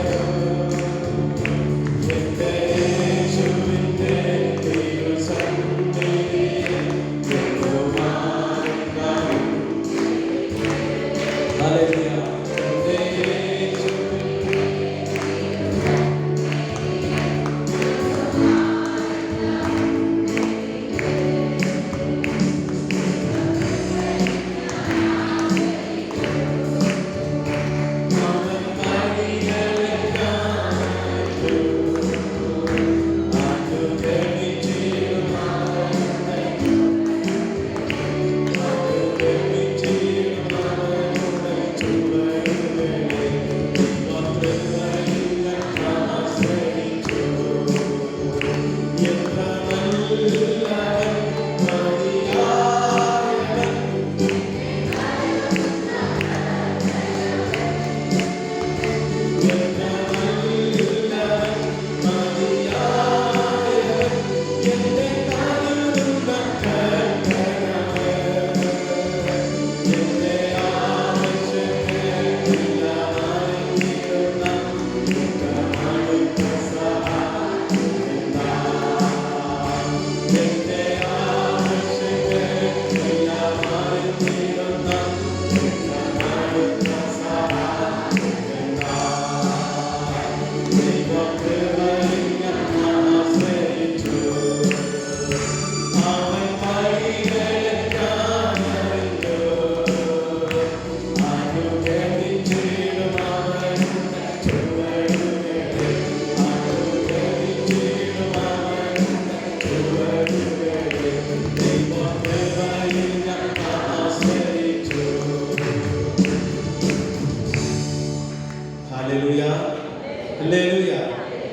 എന്റെ യേശുവിന്റെ തിരുസന്നിധിയിൽ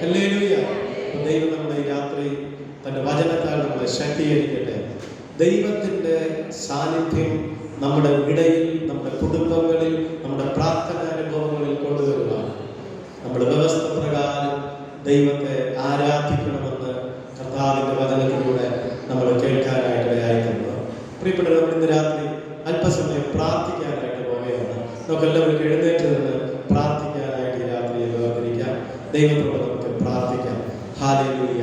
ഹല്ലേലൂയ. ദൈവം നമ്മളെ ഈ രാത്രി തന്റെ വചനത്താൽ നമ്മളെ ശക്തീകരിക്കട്ടെ. ദൈവത്തിന്റെ സാന്നിധ്യം നമ്മുടെ ഇടയിൽ, നമ്മുടെ കുടുംബങ്ങളിൽ, നമ്മുടെ പ്രാർത്ഥനാനുഭവങ്ങളിൽ കൊണ്ടുവരുവാണ്. നമ്മുടെ വ്യവസ്ഥ പ്രകാരം ദൈവത്തെ ആരാധിക്കണമെന്ന് കർത്താവിന്റെ വചനത്തിലൂടെ നമ്മൾ കേൾക്കാനായിട്ടിടയായിട്ടുണ്ട്. പ്രിയപ്പെട്ടവർ, നമ്മൾ ഇന്ന് രാത്രി അല്പസമയം പ്രാർത്ഥിക്കാനായിട്ട് പോവുകയാണ്. നമുക്കെല്ലാവർക്കും എഴുന്നേറ്റ് നിന്ന് പ്രാർത്ഥിക്കാനായിട്ട് ഈ രാത്രി വേർതിരിക്കാം. ദൈവത്തോട് നമുക്ക് പ്രാർത്ഥിക്കാം. ഹല്ലേലൂയ.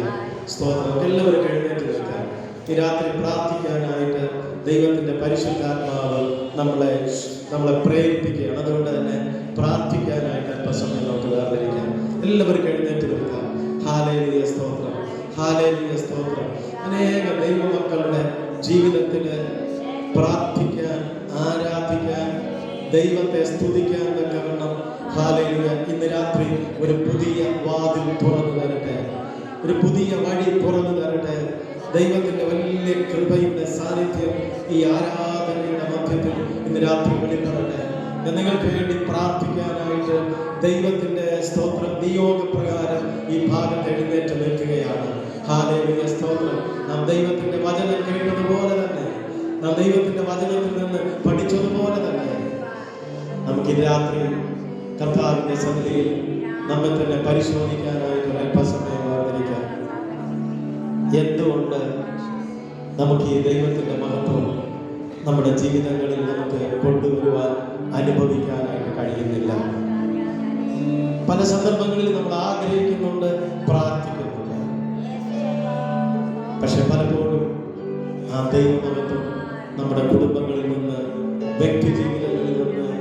സ്തോത്രം. എല്ലാവരും എഴുന്നേറ്റ് നിൽക്കാം. ഈ രാത്രി പ്രാർത്ഥിക്കാനായിട്ട് ദൈവത്തിന്റെ പരിശുദ്ധാത്മാവ് നമ്മളെ പ്രേരിപ്പിക്കുകയാണ്. അതുകൊണ്ട് തന്നെ പ്രാർത്ഥിക്കാനായിട്ട് അല്പസമയം നമുക്ക് വേർതിരിക്കാം. എല്ലാവർക്കും എഴുന്നേറ്റ് നിൽക്കാം. ഹല്ലേലൂയ. സ്തോത്രം. ഹല്ലേലൂയ. സ്തോത്രം. അനേക ദൈവമക്കളുടെ ജീവിതത്തില് പ്രാർത്ഥിക്കാൻ, ആരാധിക്കാൻ, ദൈവത്തെ സ്തുതിക്കാൻ തക്കവണ്ണം ഹല്ലേലൂയ ഇന്ന് രാത്രി ഒരു പുതിയ വാതിൽ തുറന്നു തരട്ടെ, ഒരു പുതിയ വഴി തുറന്നു തരട്ടെ. ദൈവത്തിന്റെ വലിയ കൃപയുടെ സാന്നിധ്യം ഈ ആരാധനയുടെ മധ്യത്തിൽ ഇന്ന് രാത്രി വെളിപ്പെടട്ടെ. ഞാൻ നിങ്ങൾക്ക് വേണ്ടി പ്രാർത്ഥിക്കാനായിട്ട് ദൈവത്തിന്റെ സ്തോത്രം നിയോഗപ്രകാരം ഈ ഭാഗത്ത് എഴുന്നേറ്റ് നിൽക്കുകയാണ്. ഹല്ലേലൂയ, സ്തോത്രം. നാം ദൈവത്തിന്റെ വചനം കേട്ടതുപോലെ തന്നെ, നാം ദൈവത്തിന്റെ വചനത്തിൽ നിന്ന് പഠിച്ചതുപോലെ തന്നെ നമുക്ക് ഈ രാത്രി കർത്താവിന്റെ സന്നിധിയിൽ നമ്മെ തന്നെ പരിശോധിക്കാനായിട്ട് അല്പസമയം വേർതിരിക്കാം. എന്തുകൊണ്ട് നമുക്ക് ഈ ദൈവത്തിന്റെ മഹത്വം നമ്മുടെ ജീവിതങ്ങളിൽ നമുക്ക് കൊണ്ടുവരുവാൻ, അനുഭവിക്കാനായിട്ട് കഴിയുന്നില്ല? പല സന്ദർഭങ്ങളിൽ നമ്മൾ ആഗ്രഹിക്കുന്നുണ്ട്, പ്രാർത്ഥിക്കുന്നുണ്ട്, പക്ഷെ പലപ്പോഴും ആ ദൈവമഹത്വം നമ്മുടെ കുടുംബങ്ങളിൽ നിന്ന്, വ്യക്തി ജീവിതങ്ങളിൽ നിന്ന്,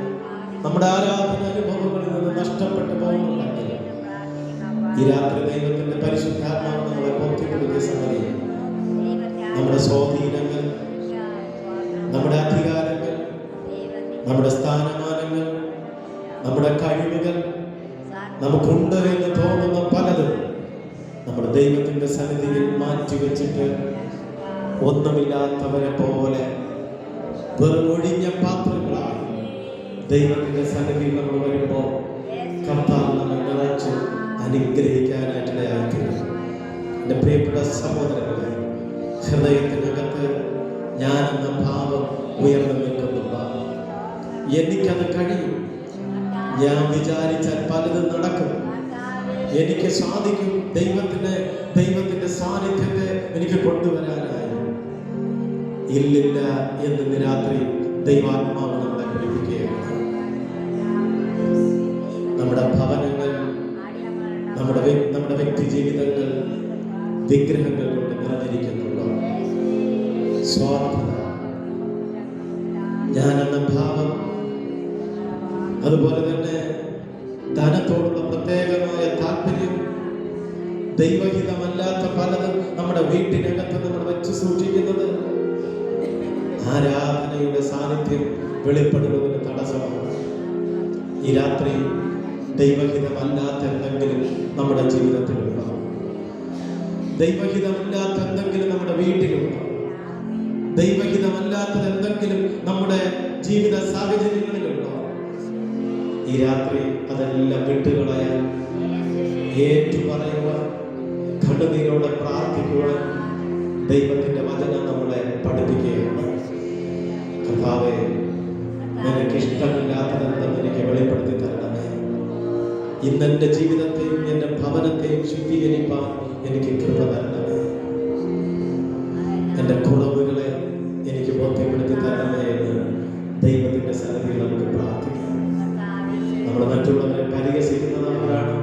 നമ്മുടെ ആരാധന അനുഭവങ്ങളിൽ നിന്ന് നഷ്ടപ്പെട്ടു പോകുന്നുണ്ടെങ്കിൽ ഈ രാത്രി ദൈവത്തിന്റെ പരിശുദ്ധാത്മാവ് നമ്മളെ ബോധ്യപ്പെടുത്തിയ സംഗതി, നമ്മുടെ സ്വാധീനങ്ങൾ, നമ്മുടെ അധികാരങ്ങൾ, നമ്മുടെ സ്ഥാനമാനങ്ങൾ, നമ്മുടെ കഴിവുകൾ, നമുക്കുണ്ട് എന്ന് തോന്നുന്ന പലതും നമ്മുടെ ദൈവത്തിന്റെ സന്നിധിയിൽ മാറ്റിവെച്ചിട്ട് ഒന്നുമില്ലാത്തവരെ പോലെ വെറും ഒഴിഞ്ഞ പാത്രങ്ങളായി ദൈവത്തിന്റെ സന്നിധിയിൽ നമ്മൾ വരുമ്പോൾ കർത്താവ് നമ്മെ നിറച്ച് അനുഗ്രഹിക്കാനായിട്ടിടയായിത്തീരും. എൻ്റെ പ്രിയപ്പെട്ട സഹോദരങ്ങളെ, ഹൃദയത്തിനകത്ത് ഞാനെന്ന ഭാവം ഉയർന്നു നിൽക്കുന്നുണ്ട്. എനിക്കത് കഴിയും, ഞാൻ വിചാരിച്ചാൽ പലതും നടക്കും, എനിക്ക് സാധിക്കും, ദൈവത്തിന്റെ സാന്നിധ്യത്തെ എനിക്ക് കൊണ്ടുവരാനായി. ഇല്ലില്ല എന്ന് രാത്രി ദൈവാത്മാവ് നമ്മളെ പഠിപ്പിക്കുകയാണ്. നമ്മുടെ ഭവനങ്ങൾ, നമ്മുടെ വ്യക്തി ജീവിതങ്ങൾ വിഗ്രഹങ്ങൾ കൊണ്ട് നിറഞ്ഞിരിക്കുന്നുണ്ടോ? സ്വാർത്ഥത, ഞാനെന്ന ഭാവം, അതുപോലെ തന്നെ ധനത്തോടുള്ള പ്രത്യേകമായ താല്പര്യം, ദൈവഹിതമല്ലാത്ത പലതും നമ്മുടെ വീട്ടിനകത്ത് നമ്മൾ വെച്ച് സൂക്ഷിക്കുന്നത് ആരാധനയുടെ സാന്നിധ്യം വെളിപ്പെടുന്നതിന് തടസ്സമാണ്. ഈ രാത്രി ദൈവഹിതമല്ലാത്ത എന്തെങ്കിലും നമ്മുടെ ജീവിതത്തിലുണ്ടോ? ദൈവഹിതമില്ലാത്ത എന്തെങ്കിലും നമ്മുടെ വീട്ടിലുണ്ടോ? ദൈവഹിതമല്ലാത്തത് എന്തെങ്കിലും നമ്മുടെ ജീവിത സാഹചര്യങ്ങളിലുണ്ടോ? ഈ രാത്രി അതെല്ലാം വിട്ടുകളയാൻ, ഏറ്റുപറയുവാൻ, കണ്ണുനീരോടെ പ്രാർത്ഥിക്കുവാൻ ദൈവത്തിന്റെ വചനം നമ്മളെ പഠിപ്പിക്കുകയാണ്. കർത്താവേ, എനിക്ക് ഇഷ്ടമില്ലാത്തതെന്തെന്ന് എനിക്ക് വെളിപ്പെടുത്തി തരണമേ. ഇന്നെന്റെ ജീവിതത്തെയും എൻ്റെ ഭവനത്തെയും ശുദ്ധീകരിക്കാൻ എനിക്ക് കൃപ തരണമേ. എൻ്റെ കുറവുകളെ എനിക്ക് ബോധ്യപ്പെടുത്തി തരണമേ എന്ന് ദൈവത്തിന്റെ സന്നിധിയിൽ നമുക്ക് പ്രാർത്ഥിക്കാം. നമ്മൾ മറ്റുള്ളവരെ പരിഹസിക്കുന്നവരാണ്,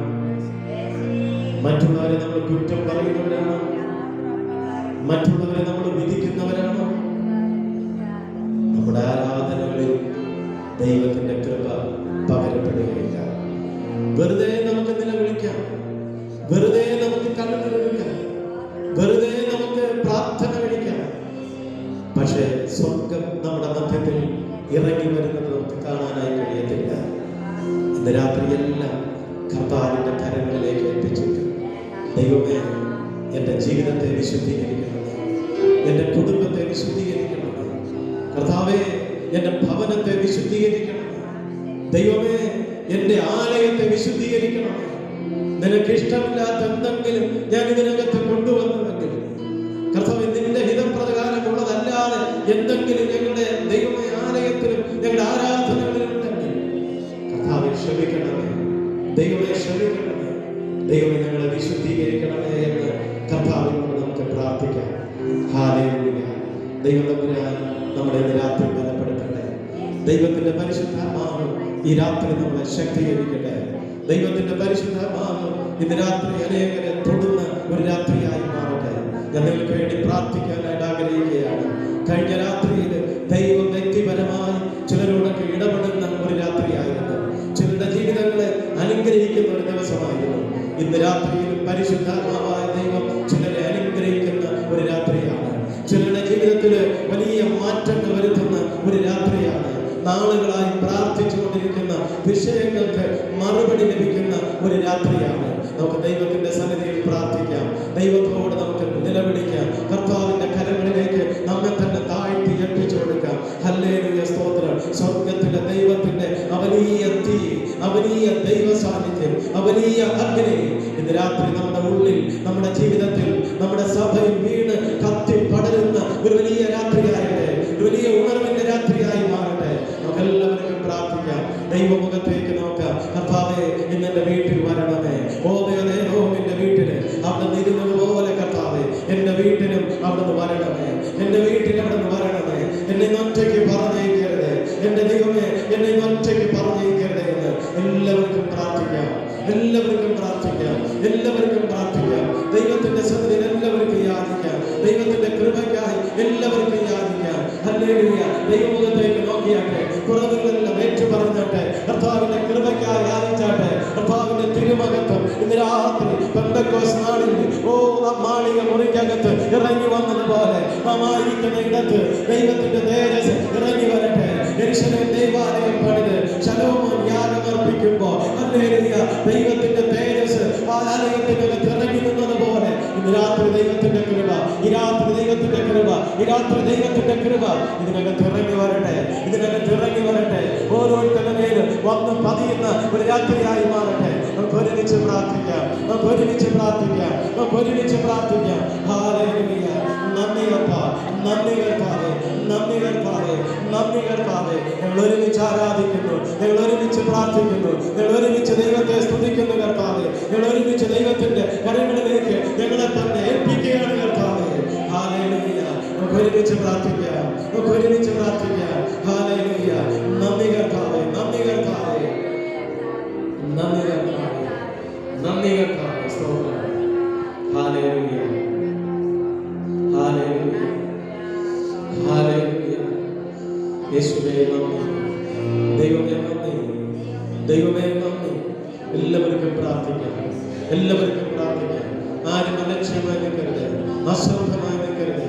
മറ്റുള്ളവരെ നമ്മൾ കുറ്റം പറയുന്നവരാണ്, മറ്റുള്ളവരെ നമ്മൾ വിധിക്കുന്നവരാണ്. നമ്മുടെ ആരാധനകളിൽ ദൈവത്തിന്റെ കൃപ പകരപ്പെടുകയില്ല. വെറുതെ നമുക്ക് നിലവിളിക്കാം, വെറുതെ നമുക്ക് കണ്ണുനീരൊഴുക്കാം, വെറുതെ നമുക്ക് പ്രാർത്ഥന കഴിക്കാം, പക്ഷേ സ്വർഗം നമ്മുടെ മധ്യത്തിൽ ഇറങ്ങി വരുന്നത് നമുക്ക് കാണാനായി കഴിയത്തില്ല. ഇന്ന് രാത്രിയെല്ലാം കർത്താവിന്റെ കരങ്ങളിലേക്ക് എത്തിച്ചിട്ട്, ദൈവമേ, എൻ്റെ ജീവിതത്തെ വിശുദ്ധീകരിക്കണമേ, എൻ്റെ കുടുംബത്തെ വിശുദ്ധീകരിക്കണമേ, കർത്താവേ, എൻ്റെ ഭവനത്തെ വിശുദ്ധീകരിക്കണമേ, ദൈവമേ, എൻ്റെ ആലയത്തെ വിശുദ്ധീകരിക്കണമേ. നിനക്ക് ഇഷ്ടമില്ലാത്ത എന്തെങ്കിലും ഞാൻ ഇതിനകത്ത് കൊണ്ടുവന്നുവെങ്കിൽ, കർത്താവേ, നിന്റെ ഹിതപ്രകാരമുള്ളതല്ലാതെ എന്തെങ്കിലും ഞങ്ങളുടെ ദൈവമേ ആലയത്തിലും ഞങ്ങളുടെ ആരാധനകളിലുണ്ടെങ്കിൽ കർത്താവേ ക്ഷമിക്കണമേ, ദൈവമേ ക്ഷമിക്കണമേ, ദൈവമേ ഞങ്ങളെ വിശുദ്ധീകരിക്കണമേ എന്ന് കർത്താവിനോട് നമുക്ക് പ്രാർത്ഥിക്കാം. ഹല്ലേലൂയ. ദൈവം തമ്പുരാൻ നമ്മളെ ഇന്ന് രാത്രി ബലപ്പെടുത്തട്ടെ. ദൈവത്തിന്റെ പരിശുദ്ധാത്മാവ് ഈ രാത്രി നമ്മളെ ശക്തീകരിക്കട്ടെ. ദൈവത്തിന്റെ പരിശുദ്ധാത്മാവ് ഇന്ന് രാത്രി അനേകരെ തൊടുന്ന ഒരു രാത്രിയായി മാറട്ടെ. ഞാൻ നിങ്ങൾക്ക് വേണ്ടി പ്രാർത്ഥിക്കാനായിട്ട് ആഗ്രഹിക്കുകയാണ്. കഴിഞ്ഞ രാത്രിയിൽ ദൈവം വ്യക്തിപരമായി ചിലരോടൊക്കെ ഇടപെടുന്ന ഒരു രാത്രിയായിരുന്നു. ചിലരുടെ ജീവിതങ്ങളെ അനുഗ്രഹിക്കുന്ന ഒരു ദിവസമായിരുന്നു. ഇന്ന് രാത്രിയിൽ പരിശുദ്ധാത്മാവായ ദൈവം ചിലരെ അനുഗ്രഹിക്കുന്ന ഒരു രാത്രിയാണ്. ചിലരുടെ ജീവിതത്തിൽ വലിയ മാറ്റങ്ങൾ വരുത്തുന്ന നാളുകളായി പ്രാർത്ഥിച്ചുകൊണ്ടിരിക്കുന്ന വിഷയങ്ങൾക്ക് മറുപടി ലഭിക്കുന്ന ഒരു രാത്രിയാണ്. നമുക്ക് ദൈവത്തിന്റെ സന്നിധിയിൽ പ്രാർത്ഥിക്കാം, ദൈവത്തോട് നമുക്ക് നിലവിളിക്കാം, കർത്താവിന്റെ കരങ്ങളിലേക്ക് നമ്മെ തന്നെ താഴ്ത്തി ഏൽപ്പിച്ചു കൊടുക്കാം. ഹല്ലേലൂയ, സ്തോത്രം. സ്വർഗത്തിലെ ദൈവത്തിന്റെ അവനീയ തീ, അവനീയ ദൈവ സാന്നിധ്യം, അവനീയ അഗ്നി ഇന്ന് രാത്രി നമ്മുടെ ഉള്ളിൽ, നമ്മുടെ ജീവിതത്തിൽ, നമ്മുടെ സഭയിൽ വീണ് കത്തി പടരുന്ന ഒരു വലിയ രാത്രിയായിട്ട്, ഒരു വലിയ ഉണർവിന്റെ രാത്രിയായി മാറട്ടെ. നമുക്കെല്ലാവർക്കും പ്രാർത്ഥിക്കാം, ദൈവമുഖത്തേക്ക് നോക്കാം. കർത്താവേ, ഇന്ന് എന്റെ വീട്ടിൽ വരണമേ. ഓബേദേദോമിന്റെ വീട്ടില് അവിടെ ഇരുന്നത് പോലെ കർത്താവേ, എന്റെ വീട്ടിലും അവിടുന്ന് വരണമേ. എന്റെ വീട്ടിൽ അവിടുന്ന് വരണമേ. എന്നെ ഒറ്റയ്ക്ക് പറഞ്ഞേക്കരുത് എന്റെ ദൈവമേ, എന്നെ ഒറ്റയ്ക്ക് പറഞ്ഞേക്കരുത് എന്ന് എല്ലാവർക്കും പ്രാർത്ഥിക്കാം, എല്ലാവർക്കും പ്രാർത്ഥിക്കാം, എല്ലാവർക്കും പ്രാർത്ഥിക്കാം. ദൈവത്തിന്റെ സന്നിധിയിൽ എല്ലാവർക്കും യാചിക്കാം, ദൈവത്തിന്റെ കൃപയ്ക്കായി എല്ലാവർക്കും യാചിക്കാം. ഹല്ലേലൂയ. ദൈവമുഖത്തേക്ക് നോക്കിയാട്ടെ, കുറവുകളെല്ലാം ഏറ്റു പറഞ്ഞാട്ടെ, കർത്താവിന്റെ കൃപയ്ക്കായി യാചിച്ചാട്ടെ. കർത്താവിന്റെ തിരുമകത്വം ഇന്ന് രാത്രി പെന്തക്കോസ്ത് നാളിൽ മാളിക മുറിക്കകത്ത് ഇറങ്ങി വന്നതുപോലെ നാമായിരിക്കുന്ന ഇടത്ത് ദൈവത്തിന്റെ തേജസ് ഇറങ്ങി വരട്ടെ. യെരൂശലേം ദേവാലയം പണിത് ശലോമോൻ യാഗമർപ്പിക്കുമ്പോൾ ഹല്ലേലൂയ, ദൈവത്തിന്റെ തേജസ് ആ ആലയത്തിനകത്ത് ഇറങ്ങി നിന്നതുപോലെ ഇന്ന് രാത്രി ദൈവത്തിന്റെ കൃപ, ഈ രാത്രി ദൈവത്തിന്റെ കൃപ, ഈ രാത്രി ദൈവത്തിന്റെ കൃപ ഇതിനകത്ത് ഇറങ്ങി വരട്ടെ, ഇതിനകത്ത് ഇറങ്ങി വരട്ടെ. ഓരോരുത്തരുടെ മേലും വന്ന് പതിയുന്ന ഒരു രാത്രിയായി മാറട്ടെ. നമുക്ക് ഒരുമിച്ച് പ്രാർത്ഥിക്കാം, നമുക്ക് ഒരുമിച്ച് പ്രാർത്ഥിക്കാം, നമുക്ക് ഒരുമിച്ച് പ്രാർത്ഥിക്കാം. ഹല്ലേലൂയ. നന്ദി കർത്താവേ, നന്ദി കർത്താവേ, നന്ദി കർത്താവേ, നന്ദി കർത്താവേ. ഞങ്ങൾ ഒരുമിച്ച് ആരാധിക്കുന്നു, ഞങ്ങൾ ഒരുമിച്ച് പ്രാർത്ഥിക്കുന്നു, ഞങ്ങൾ ഒരുമിച്ച് ദൈവത്തെ സ്തുതിക്കുന്നു കർത്താവേ. ഞങ്ങൾ ഒരുമിച്ച് ദൈവത്തിന്റെ കരങ്ങളിലേക്ക് ഞങ്ങളെ തന്നെ ഏൽപ്പിക്കുകയാണ് കർത്താവേ. ഹല്ലേലൂയ. നമുക്ക് ഒരുമിച്ച് പ്രാർത്ഥിക്കാം, നമുക്ക് ഒരുമിച്ച് പ്രാർത്ഥിക്കാം. ഹല്ലേലൂയ. നന്ദി കർത്താവേ, നന്ദി കർത്താവേ, നന്ദി കർത്താവേ, നന്ദി കർത്താവേ. സ്തോത്രം. ഹല്ലേലൂയ, ഹല്ലേലൂയ, ഹല്ലേലൂയ. യേശുവേ നന്ദി, ദൈവമേ നന്ദി, ദൈവമേ നന്ദി. എല്ലാവർക്കും പ്രാർത്ഥിക്കാം, എല്ലാവർക്കും പ്രാർത്ഥിക്കാം. ആരും അലക്ഷ്യമായി നിൽക്കരുത്, അശ്രദ്ധമായി നിൽക്കരുത്.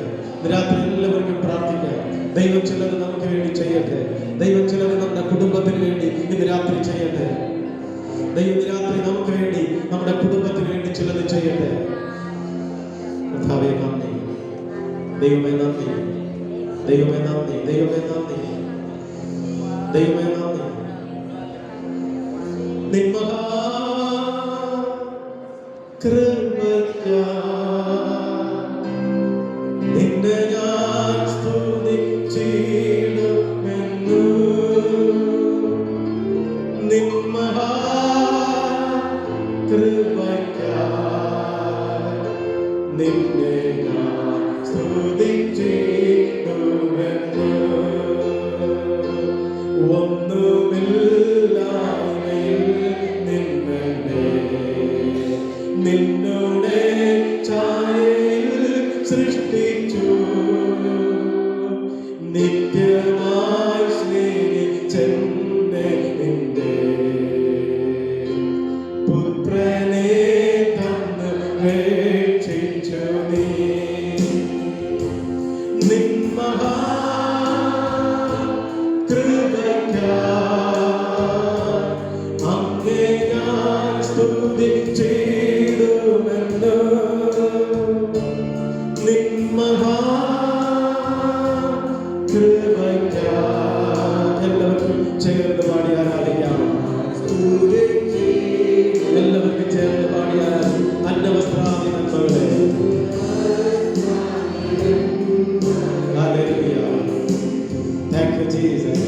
രാത്രി എല്ലാവർക്കും പ്രാർത്ഥിക്കാം. ദൈവം ചിലത് നമുക്ക് വേണ്ടി ചെയ്യട്ടെ, ദൈവം ചിലത് നമ്മുടെ കുടുംബത്തിന് വേണ്ടി ഇന്ന് രാത്രി ചെയ്യട്ടെ. ദൈവം രാത്രി നമുക്ക് വേണ്ടി, നമ്മുടെ കുടുംബത്തിന് വേണ്ടി ചിലത് ചെയ്യട്ടെ. കർത്താവേ നന്ദി, ദൈവമേ നന്ദി, ദൈവമേ നന്ദി, ദൈവമേ നന്ദി, ദൈവമേ നന്ദി. നിന്മഹാ നിന്നെ ഞാൻ സ്തുതിച്ചിടുമെന്നു. നിന്മഹാ കൃപയ്ക്കായി നിന്നെ ഞാൻ സ്തുതിച്ചിടുമെന്നു. ഒന്നുമില്ലായ്മയിൽ നിന്നെ നിന്നോടെ ഛായയിൽ സൃഷ്ടിച്ചു. നിത്യമായി സ്നേഹിച്ചെന്നെ നിന്റെ പുത്രനെ തന്ന് രക്ഷിച്ചു നീ. നിന്മഹാ കൃപയ്ക്കായി അങ്ങേ ഞാൻ സ്തുതിച്ചിടുമെന്ന്. നിന്മഹാ കൃപയ്ക്കായി എല്ലാവർക്കും ചേർന്ന് പാടി ആരാധിക്കാം. എല്ലാവർക്കും ചേർന്ന് പാടി ആരാധിക്കാം. അന്നവസ്ത്രാദി നന്മകളെ. ഹല്ലേലൂയ. Thank you Jesus.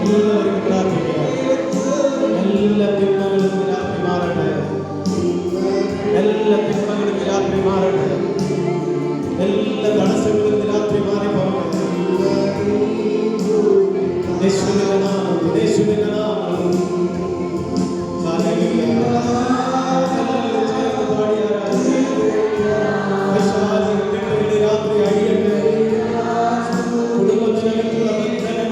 എല്ലാവർക്കും പ്രാർത്ഥിക്കാം. എല്ലാ തിന്മകളും രാത്രി മാറട്ടെ, എല്ലാ തിന്മകളും രാത്രി മാറട്ടെ, എല്ലാ തടസ്സങ്ങളും രാത്രി മാറിപ്പോകട്ടെ. യേശുവിന്റെ നാമത്തിൽ, യേശുവിന്റെ നാമത്തിൽ. ഹല്ലേലൂയ. രാത്രി അഴിയട്ടെ. കുടുംബത്തിനകത്തുള്ള ബന്ധനങ്ങൾ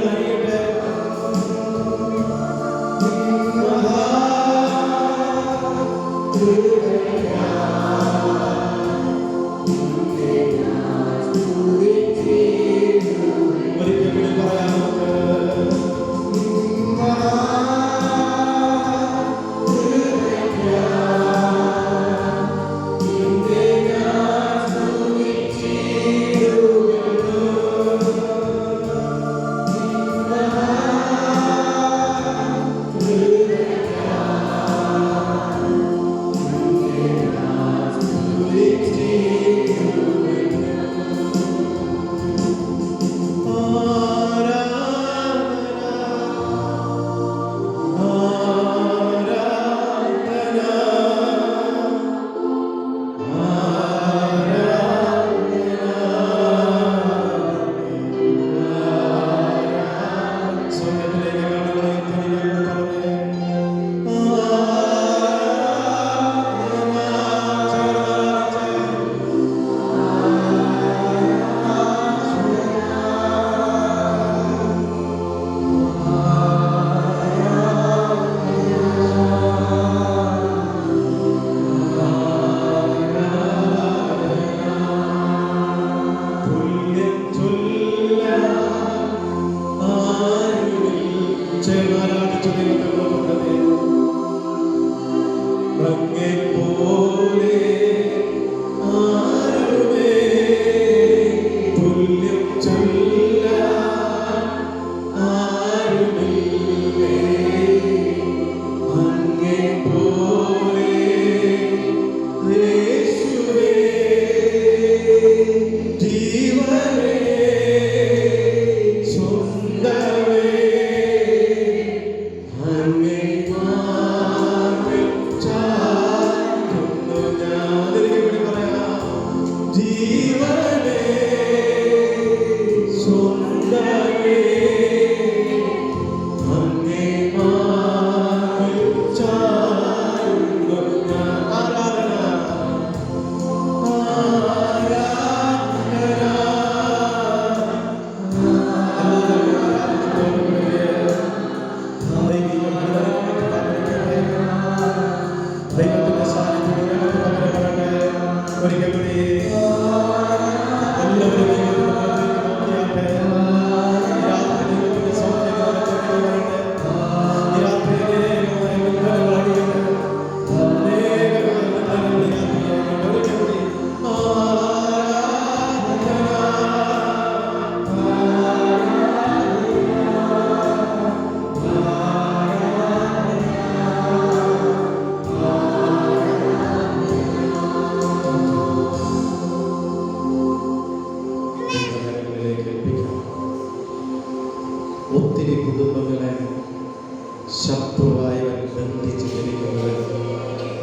ശത്രുവായവൻ ബന്ധിച്ചിരിക്കുന്നത്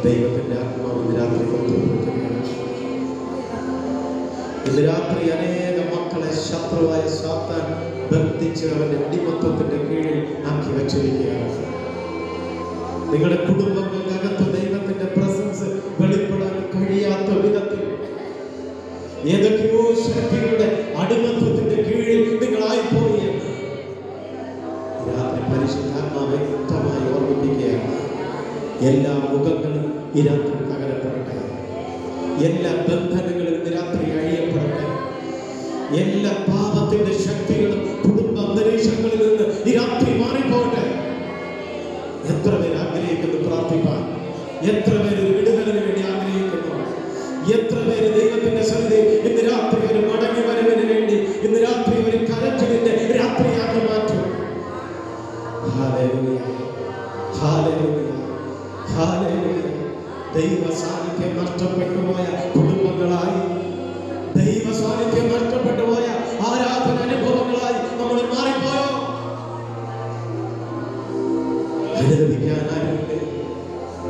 ദൈവത്തിന്റെ ആത്മാവ് ഇന്ന് രാത്രി ബന്ധപ്പെടുത്തുകയാണ്. ഇന്ന് രാത്രി അനേക മക്കളെ ശത്രുവായ സാത്താൻ ബന്ധിച്ച് അവന്റെ അടിമത്വത്തിന്റെ കീഴിൽ ആക്കി വച്ചിരിക്കുകയാണ്. നിങ്ങളുടെ കുടുംബങ്ങൾക്കകത്ത് ദൈവത്തിന്റെ പ്രസൻസ് വെളിപ്പെടാൻ കഴിയാത്ത വിധത്തിൽ ഏതൊക്കെയോ ശക്തികളുടെ അടിമത്വത്തിന്റെ കീഴിൽ നിങ്ങളായിപ്പോയി എന്ന് രാത്രി പരിശുദ്ധാത്മാവ് വ്യക്തമായി ഓർമ്മിപ്പിക്കുകയാണ്. എല്ലാ മുഖങ്ങളും ഈ രാത്രി തകരപ്പെടട്ടെ. എല്ലാ ബന്ധനങ്ങളും ഇന്ന് രാത്രി അഴിയപ്പെടട്ടെ. എല്ലാ പാപത്തിന്റെ ശക്തികളും കുടുംബ അന്തരീക്ഷങ്ങളിൽ നിന്ന് ഈ രാത്രി മാറിപ്പോകട്ടെ. എത്ര പേര് ആഗ്രഹിക്കുന്നു പ്രാർത്ഥിക്കാൻ? എത്ര പേര് വിടുതലിന് വേണ്ടി ആഗ്രഹിക്കുന്നു? എത്ര പേര് ദൈവത്തിന്റെ സന്നിധി ഇന്ന് രാത്രി ഒരു മടങ്ങി വരവിന് വേണ്ടി ഇന്ന് രാത്രി ഒരു കരച്ചിലിന്റെ രാത്രിയാക്കി മാറ്റും? ഹല്ലേലൂയ, ഹല്ലേലൂയ, ഹല്ലേലൂയ. ദൈവ സാന്നിധ്യം നഷ്ടപ്പെട്ടു പോയ കുടുംബങ്ങളായി, ദൈവ സാന്നിധ്യം നഷ്ടപ്പെട്ടു പോയ ആരാധന അനുഭവങ്ങളായി നമ്മൾ മാറിപ്പോയോ? അനുദപിക്കാൻ ആരുമില്ലേ?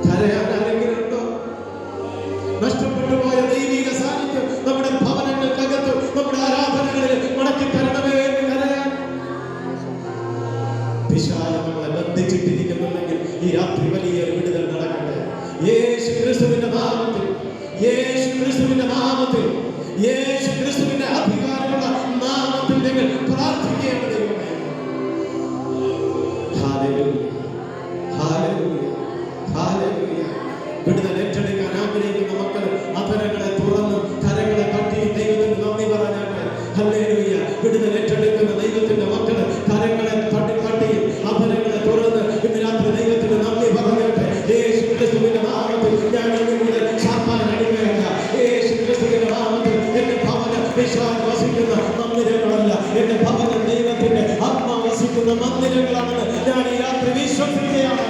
കരയാൻ ആരെങ്കിലും ഉണ്ടോ? നഷ്ടപ്പെട്ടു പോയ ദൈവിക സാന്നിധ്യം നമ്മുടെ ഭവനങ്ങൾക്കകത്ത്, നമ്മുടെ ആരാധനകളിൽ മടക്കി തരണമേ എന്ന് കരയാൻ. പിശാച് നമ്മളെ ബന്ധിച്ചിട്ടിരിക്കുന്നുണ്ടെങ്കിൽ ഈ രാത്രി വലിയൊരു വിടുതൽ നടക്കട്ടെ. യേശു ക്രിസ്തുവിന്റെ നാമത്തിൽ, യേശു ക്രിസ്തുവിന്റെ നാമത്തിൽ, യേശു ക്രിസ്തുവിന്റെ അധികാരമുള്ള നാമത്തിൽ നിങ്ങൾ പ്രാർത്ഥിക്കേണ്ട ദൈവമേ. ഹല്ലേലൂയ, ഹല്ലേലൂയ, ഹല്ലേലൂയ. വിടുതൽ ഏറ്റെടുക്കാൻ ആഗ്രഹിക്കുന്ന മക്കൾ അധരങ്ങളെ തുറന്ന് കരങ്ങളെ തട്ടി ദൈവത്തിന് നന്ദി പറഞ്ഞാട്ടെ. ഹല്ലേലൂയ. വിടുതൽ ഏറ്റെടുക്കുന്ന ദൈവത്തിന്റെ മക്കൾ കരങ്ങളെ തട്ടി അധരങ്ങളെ തുറന്ന് ഇന്ന് രാത്രി ദൈവത്തിന് നന്ദി പറഞ്ഞാട്ടെ. യേശു ക്രിസ്തുവിന്റെ നാമത്തിൽ ഞാൻ ഇന്ന് മുതൽ സാത്താൻ അടിമയല്ല. യേശു ക്രിസ്തുവിന്റെ നാമത്തിൽ എന്റെ ഭവനം പിശാച് വസിക്കുന്ന മന്ദിരങ്ങളല്ല, എന്റെ ഭവനം ദൈവത്തിന്റെ ആത്മാവ് വസിക്കുന്ന മന്ദിരങ്ങളാണെന്ന് ഞാൻ ഈ രാത്രി വിശ്വസിക്കുകയാണ്.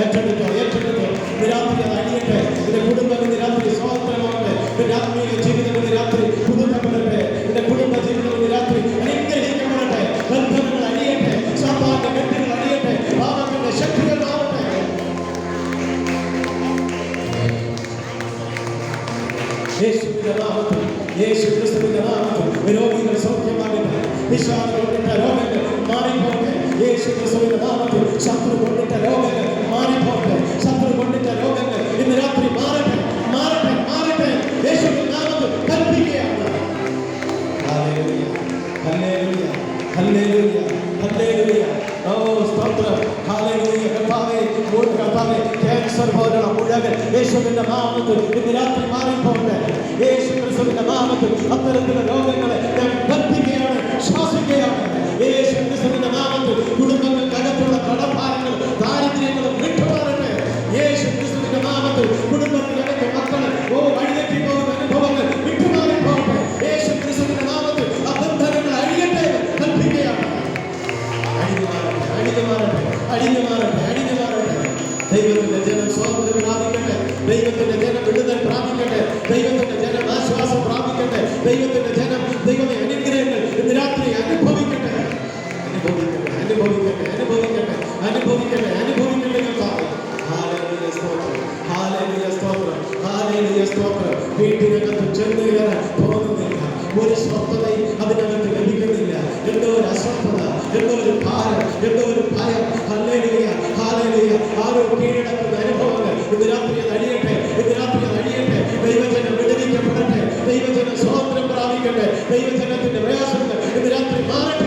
ഏറ്റെടുത്തോ, ഏറ്റെടുത്തോ. ഇന്ന് രാത്രി അത് അണിയട്ടെ. എന്റെ കുടുംബം ഇന്ന് രാത്രി സ്വാതന്ത്ര്യമാകട്ടെ. എന്റെ ആത്മീയ ജീവിതം ഇന്ന് രാത്രി പുതുക്കപ്പെടട്ടെ. എന്റെ കുടുംബ ജീവിതം ഇന്ന് രാത്രി അനുഗ്രഹിക്കപ്പെടട്ടെ. ബന്ധങ്ങൾ അണിയട്ടെ, സാത്താന്റെ കെട്ടുകൾ അണിയട്ടെ, പാപത്തിന്റെ ശക്തികൾ മാറട്ടെ. യേശുവിന്റെ നാമത്തിൽ, യേശു ക്രിസ്തുവിന്റെ നാമത്തിൽ രോഗികൾ സൗഖ്യമാകട്ടെ. പിശാച് കൊണ്ടിട്ട രോഗങ്ങൾ മാറിപ്പോകട്ടെ. യേശു ക്രിസ്തുവിന്റെ നാമത്തിൽ ശത്രു കൊണ്ടിട്ട രോഗങ്ങൾ മാറിപ്പോകട്ടെ. ശത്രു കൊണ്ടിട്ട രോഗങ്ങൾ ഇന്ന് രാത്രി മാറട്ടെ, മാറട്ടെ, മാറട്ടെ. യേശുവിന്റെ നാമത്തിൽ കൽപ്പിക്കുകയാണ്. ഹല്ലേലൂയ, ഹല്ലേലൂയ, ഹല്ലേലൂയ, ഹല്ലേലൂയ. ഓ സ്തോത്രം. ഹല്ലേലൂയ. കർത്താവേ, കർത്താവേ, ക്യാൻസർ പോലുള്ള മുഴകൾ യേശുവിന്റെ നാമത്തിൽ ഇന്ന് രാത്രി മാറിപ്പോകട്ടെ. യേശു ക്രിസ്തുവിന്റെ നാമത്തിൽ അത്തരത്തിലുള്ള രോഗങ്ങളെ ഞാൻ ബന്ധിക്കുകയാണ്, ശാസിക്കുകയാണ്. യേശു ക്രിസ്തുവിന്റെ നാമത്തിൽ കുടുംബങ്ങൾക്കകത്തുള്ള കടഭാരങ്ങൾ, ദാരിദ്ര്യങ്ങളും വിട്ടുമാറട്ടെ. യേശു ക്രിസ്തുവിന്റെ നാമത്തിൽ കുടുംബത്തിലടക്ക മക്കൾ വഴിതെറ്റി പോകുന്ന അനുഭവങ്ങൾ വിട്ടുമാറിപ്പോകട്ടെ. യേശു ക്രിസ്തുവിന്റെ നാമത്തിൽ ആ ബന്ധനങ്ങൾ അഴിയട്ടെ കൽപ്പിക്കുകയാണ്. അഴിഞ്ഞു മാറട്ടെ, അഴിഞ്ഞു മാറട്ടെ, അഴിഞ്ഞു മാറട്ടെ, അഴിഞ്ഞു മാറട്ടെ. ദൈവത്തിന്റെ ജനം സ്വാതന്ത്ര്യം പ്രാപിക്കട്ടെ. ദൈവത്തിന്റെ ജനം വിടുതൽ പ്രാപിക്കട്ടെ. ദൈവത്തിന്റെ ജനം ആശ്വാസം പ്രാപിക്കട്ടെ. ദൈവത്തിന്റെ ജനം ദൈവത്തെ അനുഗ്രഹങ്ങൾ ഇന്ന് രാത്രി അനുഭവിക്കട്ടെ, അനുഭവിക്കട്ടെ, അനുഭവിക്കട്ടെ, അനുഭവിക്കട്ടെ, അനുഭവിക്കട്ടെ, അനുഭവിക്കട്ടെ. കർത്താവേ, ഹല്ലേലൂയ, സ്തോത്രം, ഹല്ലേലൂയ, സ്തോത്രം, ഹല്ലേലൂയ, സ്തോത്രം. വീട്ടിനകത്ത് ചെന്ന് കയറാൻ തോന്നുന്നില്ല, ഒരു സ്വസ്ഥതയും അതിനകത്ത് ലഭിക്കുന്നില്ല. എന്തോ ഒരു അസ്വസ്ഥത, എന്തോ ഒരു ഭാരം, എന്തോ ഒരു ഭയം. Hallelujah, hallelujah. ആരോ കീഴടക്കുന്ന അനുഭവങ്ങൾ ഇന്ന് രാത്രി അത് അഴിയട്ടെ, ഇന്ന് രാത്രി അത് അഴിയട്ടെ. ദൈവജനം വിടുവിക്കപ്പെടട്ടെ. ദൈവജനം സ്വാതന്ത്ര്യം പ്രാപിക്കട്ടെ. ദൈവജനത്തിന്റെ പ്രയാസങ്ങൾ ഇന്ന് രാത്രി മാറട്ടെ.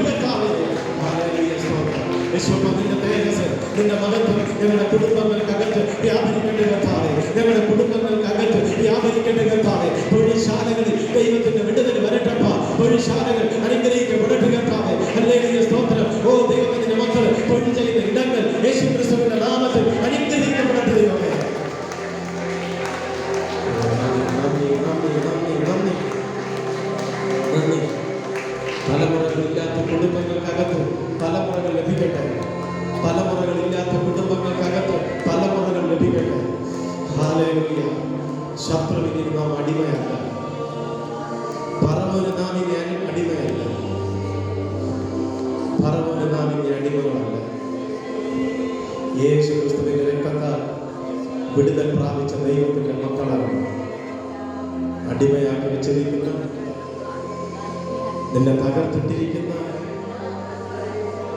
ഹല്ലേലൂയ, സ്തോത്രം. യേശുവേ, നിന്റെ തേജസ്സ്, നിന്റെ മഹത്വം ഞങ്ങളുടെ കുടുംബങ്ങൾക്കകത്ത് വ്യാപരിക്കട്ടെ കർത്താവേ. ഞങ്ങളുടെ കുടുംബങ്ങൾക്കകത്ത് വ്യാപരിക്കട്ടെ കർത്താവേ. തൊഴിൽശാലകളിൽ ദൈവത്തിന്റെ വിടുതൽ വരട്ടപ്പ. തൊഴിൽശാലകൾ അനുഗ്രഹിക്കപ്പെടട്ടെ കർത്താവേ. ഹല്ലേലൂയ, സ്തോത്രം. ഓ ദൈവത്തിന്റെ മക്കൾ തൊഴിൽ ചെയ്യുന്ന ഇടങ്ങൾ യേശു ക്രിസ്തുവിന്റെ നാമത്തിൽ അനുഗ്രഹിക്കപ്പെടട്ടെ ദൈവമേ. നന്ദി, നന്ദി, നന്ദി, നന്ദി, നന്ദി. തലമുറകളില്ലാത്ത കുടുംബങ്ങൾക്കകത്ത് തലമുറകൾ ലഭിക്കട്ടെ. തലമുറകളില്ലാത്ത കുടുംബങ്ങൾക്കകത്ത് തലമുറകൾ ലഭിക്കട്ടെ. ഹല്ലേലൂയ. ശത്രുവിന് നാം അടിമയല്ല. പറവന് നാം ഇനി അടിമയല്ല. പറവന് നാം ഇനി അടിമകളല്ല. യേശു ക്രിസ്തുവിന്റെ രക്തത്താൽ വിടുതൽ പ്രാപിച്ച ദൈവത്തിന്റെ മക്കളാണ്. അടിമയാക്കി വെച്ചിരിക്കുന്ന, നിന്നെ തകർത്തിട്ടിരിക്കുന്ന,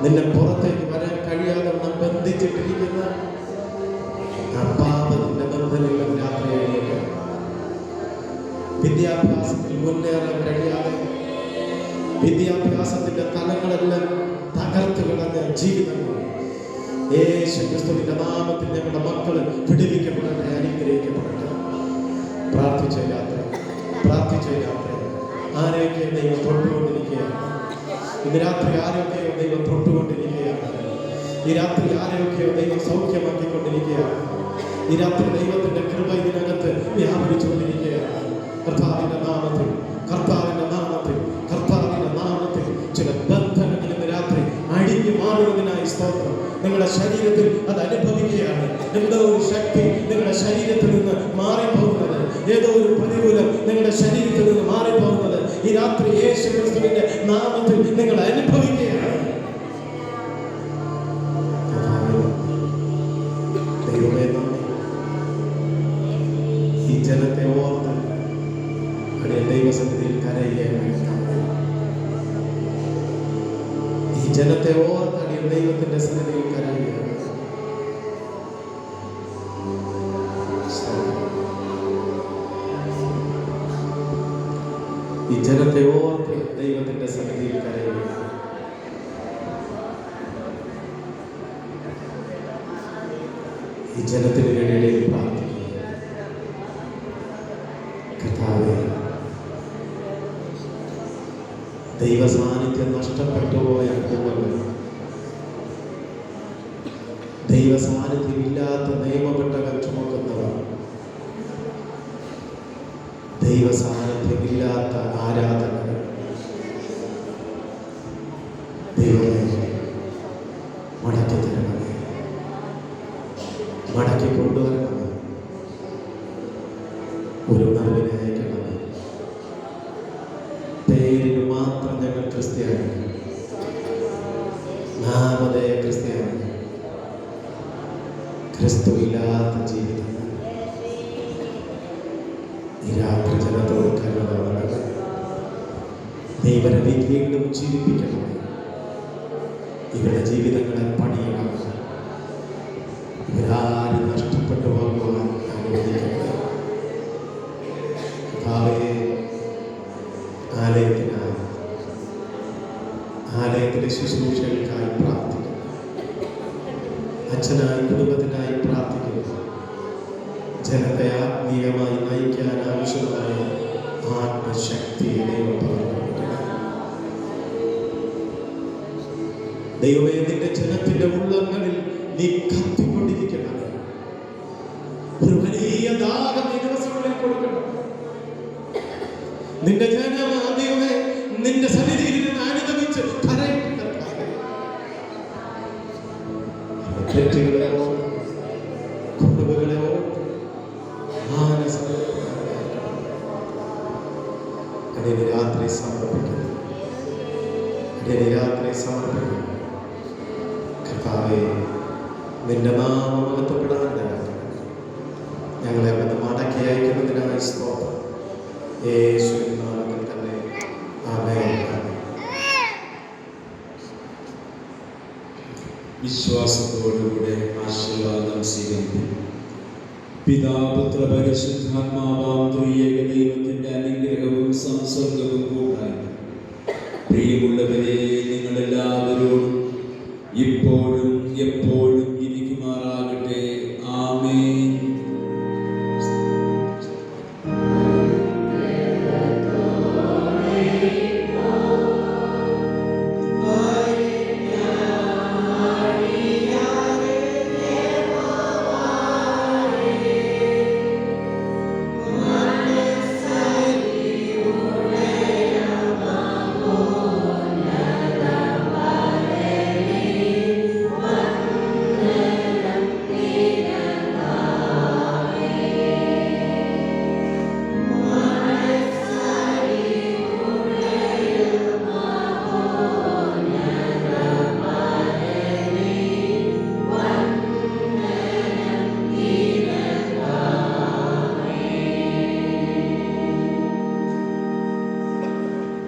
നിന്നെ പുറത്തേക്ക് വരാൻ കഴിയാതെ ബന്ധിച്ചിട്ടിരിക്കുന്ന ആ പാപത്തിന്റെ ബന്ധനങ്ങൾ രാത്രിയിലേക്ക് വിദ്യാഭ്യാസത്തിൽ മുന്നേറാൻ കഴിയാതെ വിദ്യാഭ്യാസത്തിന്റെ തലങ്ങളെല്ലാം തകർത്ത് കിടന്ന ജീവിതങ്ങൾ യേശു ക്രിസ്തുവിന്റെ നാമത്തിൽ ഞങ്ങളുടെ മക്കൾ വിടുവിക്കപ്പെടട്ടെ, അനുഗ്രഹിക്കപ്പെടട്ടെ. പ്രാർത്ഥിച്ച യാത്ര ആരോഗ്യം ദൈവം തൊട്ടുകൊണ്ടിരിക്കുകയാണ്. ഇന്ന് രാത്രി ആരോഗ്യം ദൈവം തൊട്ടുകൊണ്ടിരിക്കുകയാണ്. ഈ രാത്രി ആരോഗ്യം ദൈവം സൗഖ്യമാക്കിക്കൊണ്ടിരിക്കുകയാണ്. ഈ രാത്രി ദൈവത്തിന്റെ കൃപ ഇതിനകത്ത് വ്യാപരിച്ചുകൊണ്ടിരിക്കുകയാണ്. കർത്താവിന്റെ നാമത്തിൽ ചില ബന്ധനങ്ങൾ ഇന്ന് രാത്രി അടിഞ്ഞു മാറുന്നതിനായി സ്തോത്രം. നിങ്ങളുടെ ശരീരത്തിൽ അത് അനുഭവിക്കുകയാണ്. എന്തോ ഒരു ശക്തി നിങ്ങളുടെ ശരീരത്തിൽ നിന്ന് മാറിപ്പോകുന്നത്, ഏതോ ഒരു പ്രതികൂലം നിങ്ങളുടെ ശരീരത്തിൽ നിന്ന് മാറിപ്പോകുന്നത് ഈ രാത്രി യേശു ക്രിസ്തുവിന്റെ നാമത്തിൽ നിങ്ങൾ അനുഭവിക്കുകയാണ്. ദൈവമേ നന്ദി. ഈ ജനത്തെ ഓർത്ത് ദൈവസന്നിധിയിൽ കരയുകയാണ്. ഈ ജനത്തെ ഓർത്തടിയ ദൈവത്തിന്റെ സന്നിധിയിൽ കരയുകയാണ്. ഈ ജനത്തെ ഓർത്ത് ദൈവത്തിന്റെ സന്നിധിയിൽ കരയുകയാണ്. ഈ ജനത്തിന് വേണ്ടി പ്രാർത്ഥിക്കുക. കർത്താവേ, ദൈവ സാന്നിധ്യം നഷ്ടപ്പെട്ടു പോയ കുടുംബങ്ങൾ, ദൈവ സാന്നിധ്യം ഇല്ലാത്ത നിയമപ്പെട്ടവർ ചുമക്കുന്നവർ, ദൈവ സാന്നിധ്യമില്ലാത്ത ആരാധകർ, ദൈവമേ മടക്കി തരണമേ, മടക്കി കൊണ്ടുവരണമേ, ഒരു നല്ലതിനെ അയക്കണമേ. പേരിന് മാത്രം ഞങ്ങൾ ക്രിസ്ത്യാനി, നാമധേയ ക്രിസ്ത്യാനി, ക്രിസ്തുവില്ലാത്ത ജീവിതം ഈ രാത്രി ജനത്തോട് കരുണ ദൈവനെ വീണ്ടും ജീവിപ്പിക്കണം. ഇവരുടെ ജീവിതങ്ങളെ പണിയണം. ഇവരാരും നഷ്ടപ്പെട്ടു പോകുവാൻ അനുവദിക്കണം. ആലയത്തിലെ ശുശ്രൂഷകൾക്കായി പ്രാർത്ഥിക്കുന്നു. അച്ഛനായി കുടുംബത്തിനായി പ്രാർത്ഥിക്കുന്നു. ജനത്തെ ആത്മീയമായി നയിക്കാൻ ആവശ്യമായ ആത്മശക്തിയെ ദൈവം പകർന്നു. ദൈവമേ, നിന്റെ ജനത്തിന്റെ ഉള്ളങ്ങളിൽ നീ കത്തിക്കൊണ്ടിരിക്കണം. ഒരു വലിയ ദാഹം ഈ ദിവസങ്ങളിൽ കൊടുക്കണം. നിന്റെ ജനം ദൈവമേ നിന്റെ സന്നിധിയിൽ നിന്ന് അനുഗമിച്ച് തെറ്റുകളെയോ കുറവുകളെയോ രാത്രി സമർപ്പിക്കുന്നു. കർത്താവേ, നിന്റെ നാമം മഹത്വപ്പെടാൻ ഞങ്ങളെ വന്ന് മടക്കി അയക്കുന്നതിനായി സ്തോത്രം. യേശുവിൻ നാമത്തിൽ തന്നെ ആമേൻ. വിശ്വാസത്തോടുകൂടെ ആശീർവാദം സ്വീകരിക്കും. പിതാപുത്ര പരിശുദ്ധാത്മാവാം ത്രിയേക ദൈവത്തിന്റെ അനുഗ്രഹവും സംസർഗവും കൂടായി പ്രിയമുള്ളവരെ